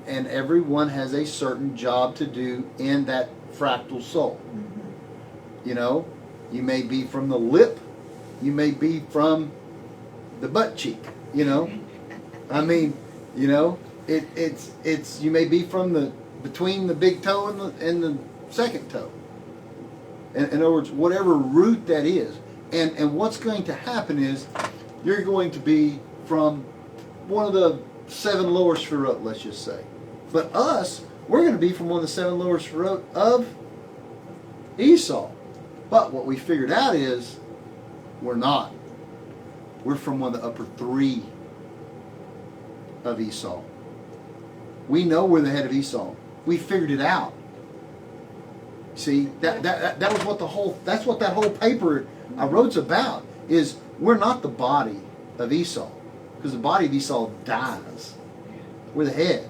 Speaker 1: And everyone has a certain job to do in that fractal soul. You may be from the lip, you may be from the butt cheek, it's you may be from between the big toe and the second toe. In other words, whatever root that is. And what's going to happen is you're going to be from one of the 7 lower sefirot, let's just say. But us, we're going to be from one of the 7 lower sefirot of Esau. But what we figured out is we're not. We're from one of the upper 3 of Esau. We know we're the head of Esau. We figured it out. See, that was what that's what that whole paper I wrote's about, is we're not the body of Esau. Because the body of Esau dies. We're the head.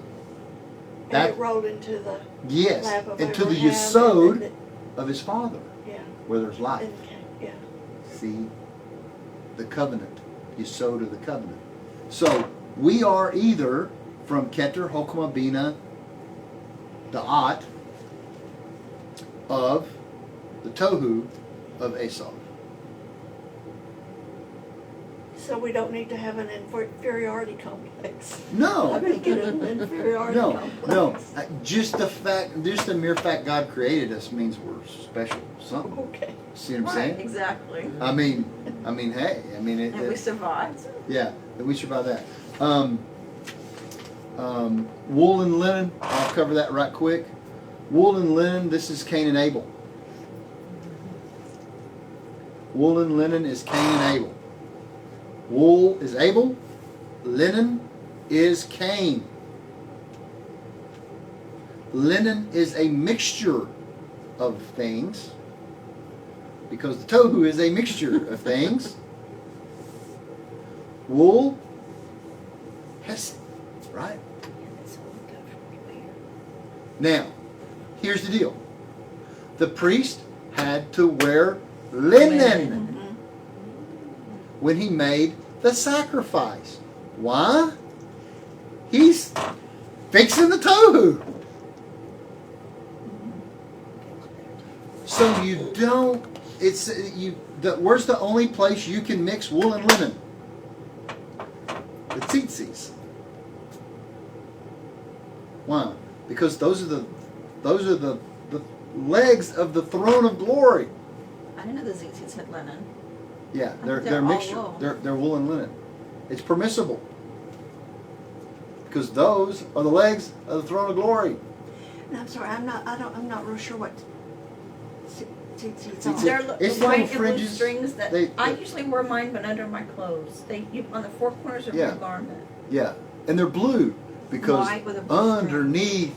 Speaker 6: And it rolled into the
Speaker 1: Yes,
Speaker 6: lap of
Speaker 1: into the
Speaker 6: Abraham,
Speaker 1: yesod of his father,
Speaker 6: yeah.
Speaker 1: where there's life.
Speaker 6: Yeah.
Speaker 1: See, the covenant, yesod of the covenant. So we are either from Keter Hokmah Bina Da'at of the Tohu of Esau.
Speaker 6: So we don't need to have an inferiority complex.
Speaker 1: No.
Speaker 6: I'm going to get an inferiority
Speaker 1: No,
Speaker 6: complex.
Speaker 1: no. Just the mere fact God created us means we're special. Something.
Speaker 6: Okay.
Speaker 1: See what I'm
Speaker 2: Right,
Speaker 1: saying?
Speaker 2: exactly.
Speaker 1: I mean, hey,
Speaker 2: And we survived.
Speaker 1: yeah, we survived that. Wool and linen. I'll cover that right quick. Wool and linen. This is Cain and Abel. Wool and linen is Cain and Abel. Wool is Abel. Linen is Cain. Linen is a mixture of things, because the tohu is a mixture of things. Wool, hesed, right? Now, here's the deal. The priest had to wear linen when he made the sacrifice. Why? He's fixing the tohu. So you don't. Where's the only place you can mix wool and linen? The tzitzis. Why? Because those are the legs of the throne of glory.
Speaker 2: I didn't know the tzitzis had linen.
Speaker 1: Yeah,
Speaker 2: I
Speaker 1: they're
Speaker 2: think they're all
Speaker 1: mixture.
Speaker 2: wool.
Speaker 1: They're wool and linen. It's permissible because those are the legs of the throne of glory.
Speaker 6: And I'm sorry, I'm not real sure what tzitzits
Speaker 1: Tzitzit.
Speaker 6: are.
Speaker 2: They're
Speaker 1: It's
Speaker 2: the white
Speaker 1: little
Speaker 2: and blue
Speaker 1: fringes.
Speaker 2: strings that
Speaker 1: They-
Speaker 2: I usually wear mine, but under my clothes. On the 4 corners of
Speaker 1: Yeah.
Speaker 2: my garment.
Speaker 1: Yeah, and they're blue because
Speaker 2: White with a blue
Speaker 1: underneath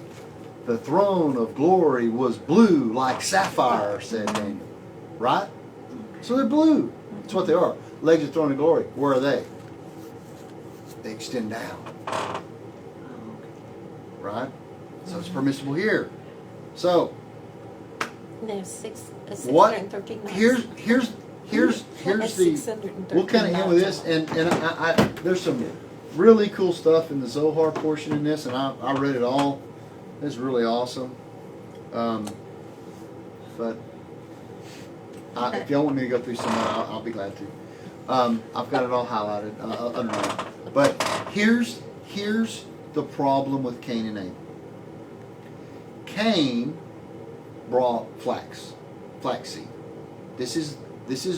Speaker 1: the throne of glory was blue like sapphire, said Daniel. Right? So they're blue. That's what they are. Legs of the throne of glory. Where are they? They extend down. Right? So it's permissible here. So
Speaker 3: They have 613
Speaker 1: what?
Speaker 3: nights.
Speaker 1: Here's
Speaker 3: That's
Speaker 1: the.
Speaker 3: 613
Speaker 1: We'll kind of end with this, and I there's some really cool stuff in the Zohar portion in this, and I read it all. It's really awesome. But if y'all want me to go through some of it, I'll be glad to. I've got it all highlighted, underlined. But here's the problem with Cain and Abel. Cain brought flaxseed. This is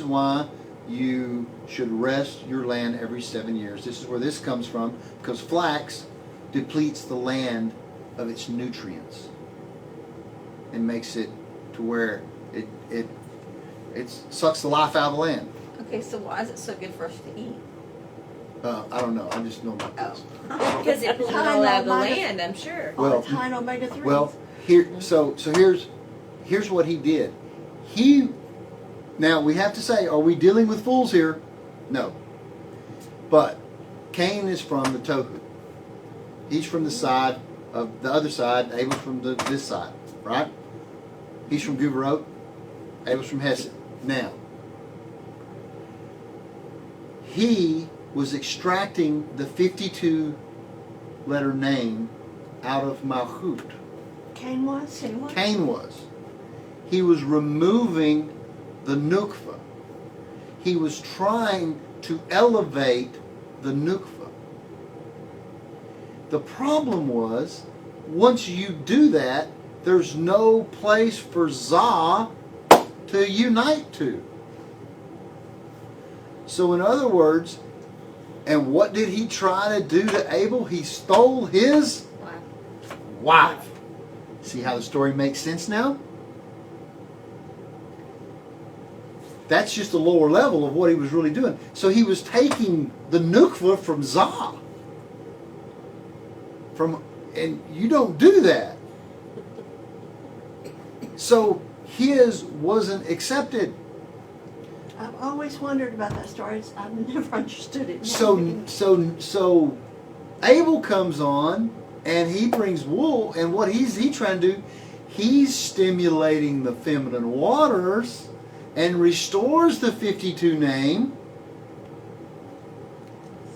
Speaker 1: why you should rest your land every 7 years. This is where this comes from, because flax depletes the land of its nutrients and makes it to where it sucks the life out of the land.
Speaker 2: Okay, so why is it so good for us to eat?
Speaker 1: I don't know. I just know about this.
Speaker 5: Because it pulled
Speaker 6: High
Speaker 5: all out of the
Speaker 6: omega-
Speaker 5: land, I'm sure.
Speaker 1: Well,
Speaker 6: It's high in omega-3s.
Speaker 1: Well, here's what he did. Now we have to say, are we dealing with fools here? No. But Cain is from the Tohu. He's from the side of the other side. Abel's from this side, right? He's from Guverot. Abel's from Hesed. Now, he was extracting the 52-letter name out of Malchut.
Speaker 6: Cain was?
Speaker 1: Cain was. He was removing the nukva. He was trying to elevate the nukva. The problem was, once you do that, there's no place for Zah to unite to. So in other words, And what did he try to do to Abel? He stole his wife. See how the story makes sense now? That's just the lower level of what he was really doing. So he was taking the nukva from Zah. And you don't do that. So his wasn't accepted.
Speaker 6: I've always wondered about that story. I've never understood it.
Speaker 1: So Abel comes on and he brings wool, and what he's trying to do, he's stimulating the feminine waters and restores the 52 name.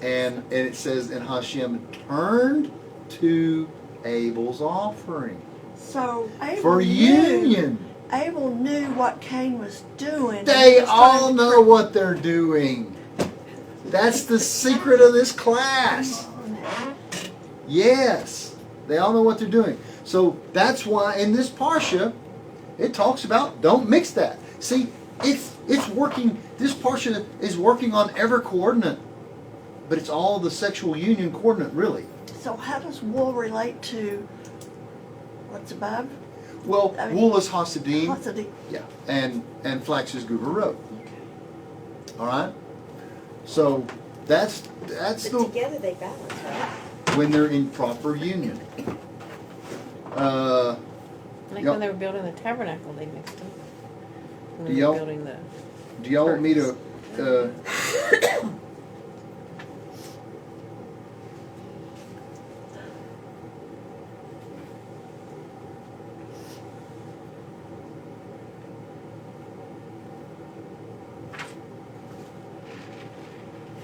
Speaker 1: And it says, and Hashem turned to Abel's offering.
Speaker 6: So Abel
Speaker 1: For union.
Speaker 6: Abel knew what Cain was doing.
Speaker 1: They all know what they're doing. That's the secret of this class. Yes, they all know what they're doing. So that's why in this parsha, it talks about don't mix that. See, it's working. This parsha is working on every coordinate, but it's all the sexual union coordinate, really.
Speaker 6: So how does wool relate to what's above?
Speaker 1: Well,
Speaker 6: I mean,
Speaker 1: wool is Hasidim,
Speaker 6: Hasidim.
Speaker 1: yeah, and flax is Gubarot. All right. So that's
Speaker 3: But
Speaker 1: the
Speaker 3: together they balance, right?
Speaker 1: when they're in proper union.
Speaker 7: Like
Speaker 1: Yup.
Speaker 7: when they were building the tabernacle, they mixed them. When
Speaker 1: Do
Speaker 7: they
Speaker 1: y'all-
Speaker 7: were building the.
Speaker 1: Do y'all want me to?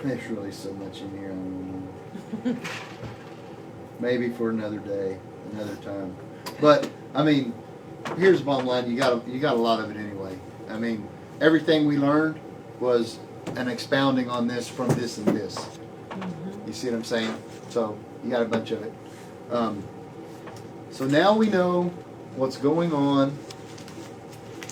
Speaker 1: There's really so much in here. I don't know. Maybe for another day, another time. But I mean, here's the bottom line: you got a lot of it anyway. I mean, everything we learned was an expounding on this from this and this. You see what I'm saying? So you got a bunch of it. So now we know what's going on.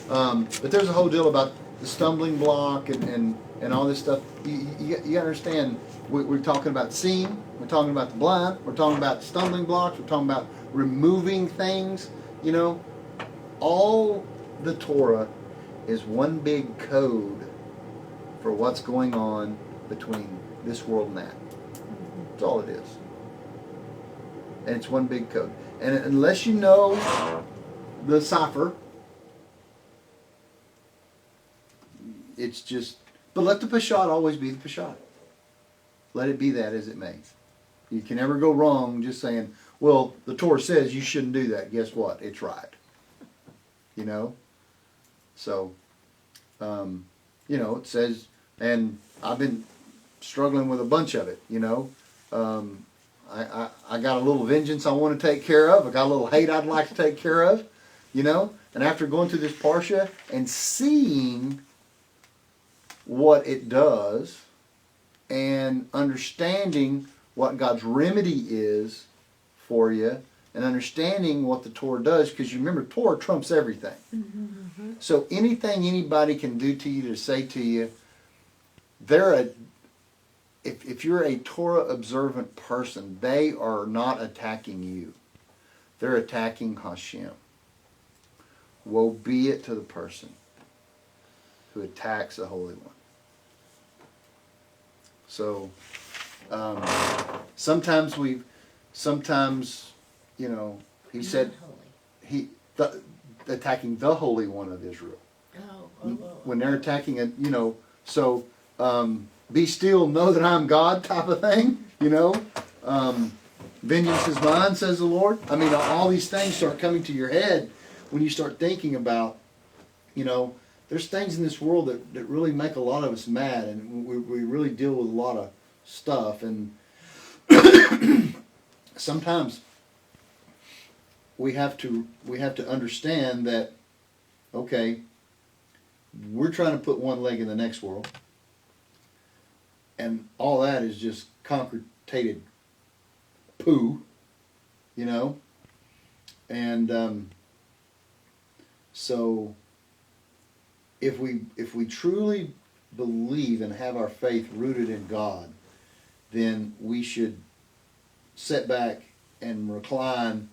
Speaker 1: But there's a whole deal about the stumbling block and all this stuff. You got to understand, we're talking about seeing, we're talking about the blind, we're talking about stumbling blocks, we're talking about removing things. You know, all the Torah is one big code for what's going on between this world and that. That's all it is. And it's one big code. And unless you know the cipher, it's just, but let the Peshat always be the Peshat. Let it be that as it may. You can never go wrong just saying, well, the Torah says you shouldn't do that. Guess what? It's right. You know? So, you know, it says, and I've been struggling with a bunch of it, you know. I got a little vengeance I want to take care of. I got a little hate I'd like to take care of, you know. And after going through this Parsha and seeing what it does and understanding what God's remedy is for you and understanding what the Torah does, because you remember Torah trumps everything. So anything anybody can do to you, to say to you, if you're a Torah observant person, they are not attacking you. They're attacking Hashem. Woe be it to the person who attacks the Holy One. So sometimes you know, he said attacking the Holy One of Israel. When they're attacking it, you know, so be still, know that I'm God type of thing, you know. Vengeance is mine, says the Lord. I mean, all these things start coming to your head when you start thinking about, you know, there's things in this world that really make a lot of us mad, and we really deal with a lot of stuff, and sometimes we have to understand that, okay, we're trying to put one leg in the next world, and all that is just concretated poo, you know, and so if we truly believe and have our faith rooted in God, then we should sit back and recline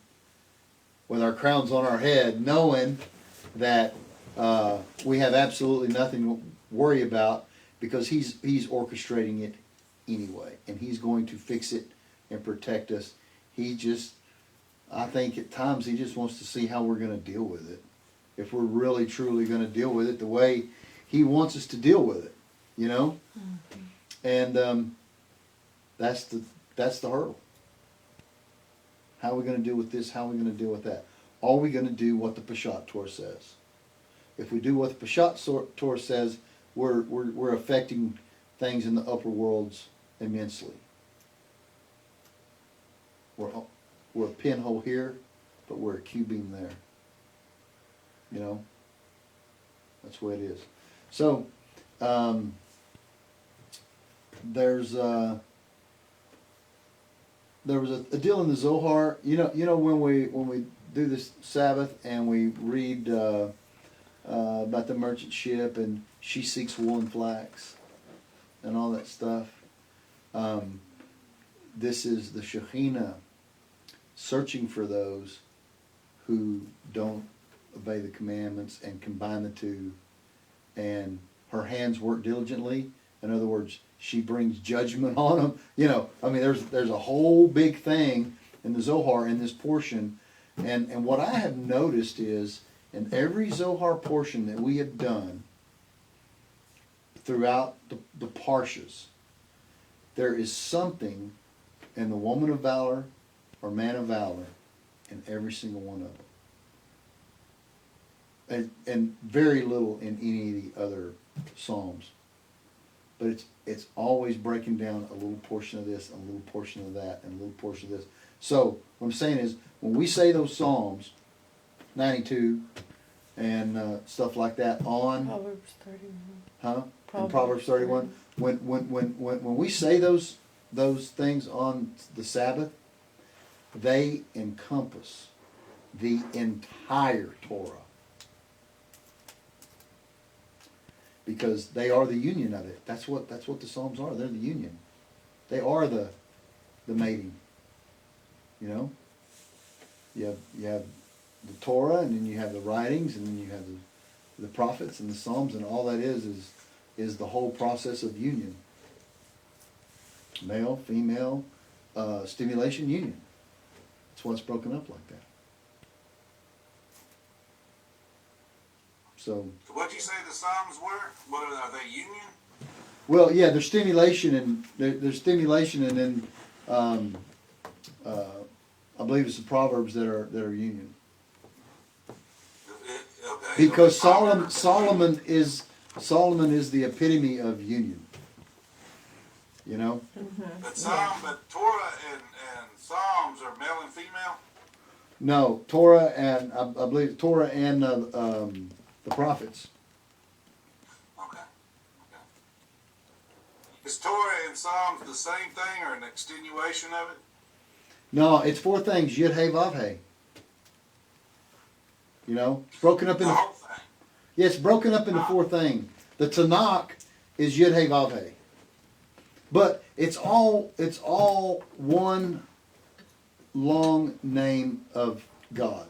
Speaker 1: with our crowns on our head, knowing that we have absolutely nothing to worry about, because he's orchestrating it anyway, and he's going to fix it and protect us. I think at times he just wants to see how we're going to deal with it. If we're really truly going to deal with it the way he wants us to deal with it, you know? And that's the hurdle. How are we going to deal with this? How are we going to deal with that? Are we going to do what the Peshat Torah says? If we do what the Peshat Torah says, we're affecting things in the upper worlds immensely. We're a pinhole here, but we're a Q-beam there. You know? That's the way it is. So, there was a deal in the Zohar. You know when we do this Sabbath and we read about the merchant ship and she seeks wool and flax and all that stuff. This is the Shekhinah searching for those who don't obey the commandments and combine the two, and her hands work diligently. In other words, she brings judgment on them. You know, I mean, there's a whole big thing in the Zohar in this portion, and what I have noticed is in every Zohar portion that we have done throughout the Parshas, there is something in the woman of valor or man of valor in every single one of them. And very little in any of the other Psalms. But it's always breaking down a little portion of this, and a little portion of that, and a little portion of this. So what I'm saying is, when we say those Psalms, 92 and stuff like that on
Speaker 7: Proverbs 31.
Speaker 1: Huh? In Proverbs 31. When we say those things on the Sabbath, they encompass the entire Torah. Because they are the union of it. That's what the Psalms are. They're the union. They are the mating. You know? You have the Torah, and then you have the writings, and then you have the prophets and the Psalms, and all that is the whole process of union. Male, female, stimulation, union. That's why it's broken up like that. So.
Speaker 4: What'd you say the Psalms were? What are they, union?
Speaker 1: Well, yeah, there's stimulation, and there's stimulation, and then I believe it's the Proverbs that are union.
Speaker 4: Okay.
Speaker 1: Because Solomon is the epitome of union. You know?
Speaker 4: But Torah and Psalms are male and female?
Speaker 1: No, Torah and I believe Torah and the prophets.
Speaker 4: Okay. Is Torah and Psalms the same thing, or an extenuation of it?
Speaker 1: No, it's four things. Yud Hey Vav Hey. You know, it's broken up
Speaker 4: The
Speaker 1: into.
Speaker 4: whole thing.
Speaker 1: Yeah, it's broken up into four things. The Tanakh is Yud Hey Vav Hey. But it's all one long name of God.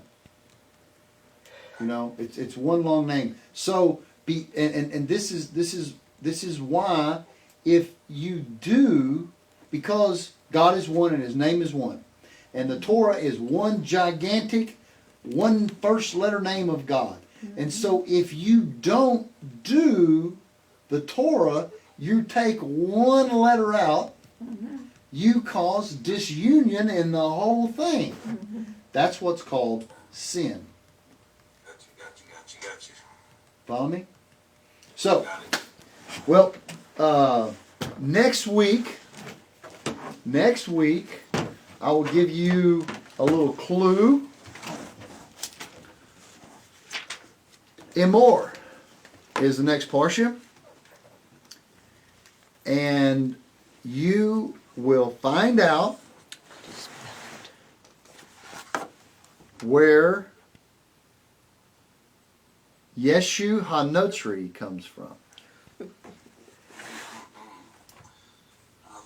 Speaker 1: You know, it's one long name. So and this is why, if you do, because God is one and His name is one, and the Torah is one gigantic, one first letter name of God. And so if you don't do the Torah, you take one letter out, you cause disunion in the whole thing. That's what's called sin.
Speaker 4: Gotcha.
Speaker 1: Follow me? So,
Speaker 4: Got it.
Speaker 1: well, next week, I will give you a little clue. Emor is the next parsha, and you will find out where Yeshu HaNotzri comes from.
Speaker 4: That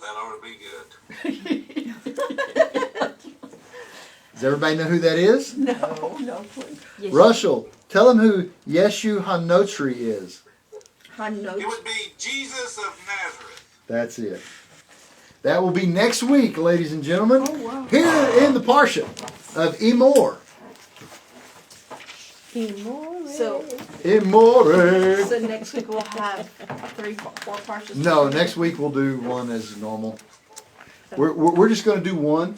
Speaker 4: ought to be good.
Speaker 1: Does everybody know who that is?
Speaker 6: No, please.
Speaker 5: Yes.
Speaker 1: Russell, tell them who Yeshu Hanotri is.
Speaker 4: It would be Jesus of Nazareth.
Speaker 1: That's it. That will be next week, ladies and gentlemen,
Speaker 6: Oh, wow.
Speaker 1: here in the Parsha of Emor.
Speaker 2: So,
Speaker 1: Emor.
Speaker 2: so next week we'll have 4 parshas.
Speaker 1: No, next week we'll do one as normal. We're just going to do one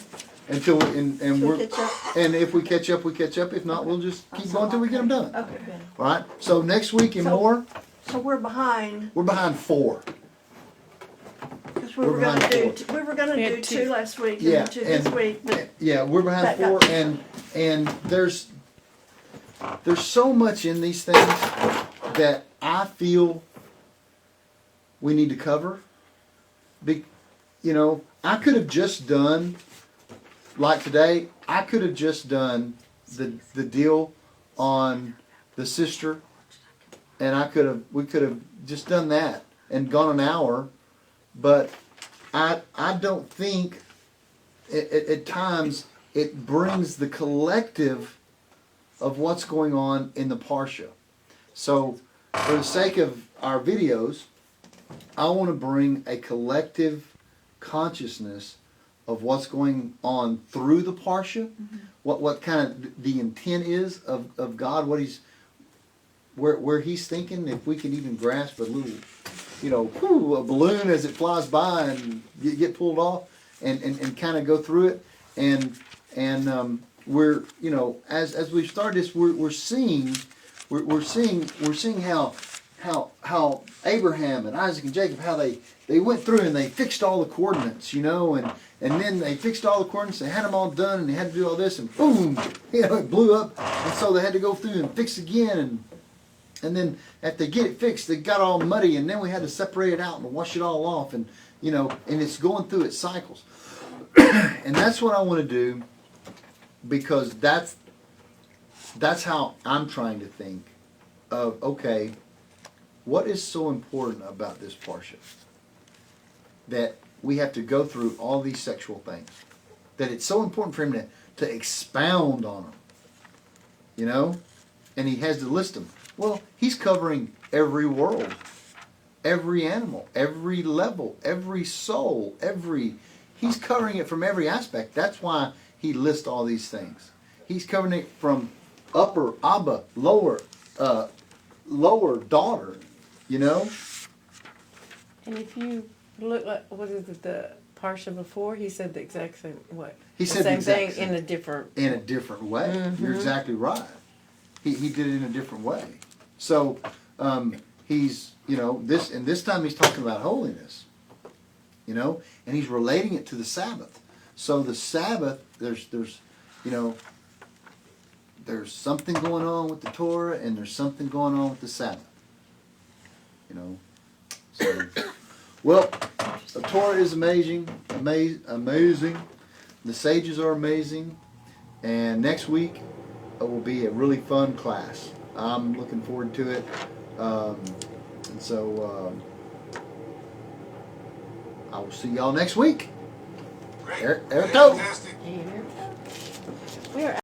Speaker 1: until and
Speaker 2: Should we
Speaker 1: we're
Speaker 2: catch up?
Speaker 1: and if we catch up, we catch up. If not, we'll just keep going until we get them done.
Speaker 2: Okay, good.
Speaker 1: All right. So next week, Emor,
Speaker 6: So we're behind,
Speaker 1: we're behind 4.
Speaker 6: because we
Speaker 1: We're
Speaker 6: were gonna
Speaker 1: behind
Speaker 6: do,
Speaker 1: 4.
Speaker 6: we were gonna
Speaker 7: We
Speaker 6: do
Speaker 7: had
Speaker 6: 2
Speaker 7: 2.
Speaker 6: last week,
Speaker 1: Yeah,
Speaker 6: and 2 this
Speaker 1: and-
Speaker 6: week, but
Speaker 1: Yeah, we're behind
Speaker 6: That
Speaker 1: 4,
Speaker 6: got-
Speaker 1: and there's so much in these things that I feel we need to cover. I could have just done like today. I could have just done the deal on the sister, and we could have just done that and gone an hour, but I don't think at times it brings the collective of what's going on in the Parsha. So for the sake of our videos, I want to bring a collective consciousness of what's going on through the Parsha, what kind of the intent is of God, what He's where He's thinking, if we can even grasp a little, a balloon as it flies by and get pulled off, and kind of go through it, and we're as we've started this, we're seeing how Abraham and Isaac and Jacob, how they went through and they fixed all the coordinates, and then they fixed all the coordinates, they had them all done, and they had to do all this, and boom, it blew up, and so they had to go through and fix again, and then after they get it fixed, they got all muddy, and then we had to separate it out and wash it all off, and and it's going through its cycles. And that's what I want to do, because that's how I'm trying to think of, okay, what is so important about this Parsha that we have to go through all these sexual things, that it's so important for him to expound on them, and he has to list them. Well, he's covering every world, every animal, every level, every soul, he's covering it from every aspect. That's why he lists all these things. He's covering it from upper, Abba, lower, daughter,
Speaker 7: And if you look at, what is it, the Parsha before, he said the exact same,
Speaker 1: He
Speaker 7: the
Speaker 1: said the
Speaker 7: same
Speaker 1: exact
Speaker 7: thing
Speaker 1: same.
Speaker 7: in a different.
Speaker 1: In a different way. You're exactly right. He did it in a different way. So he's, this time he's talking about holiness, and he's relating it to the Sabbath. So the Sabbath, there's something going on with the Torah, and there's something going on with the Sabbath. So, well, the Torah is amazing. The sages are amazing, and next week it will be a really fun class. I'm looking forward to it, and so I will see y'all next week.
Speaker 4: Great.
Speaker 1: Eric,
Speaker 4: Fantastic.
Speaker 7: We are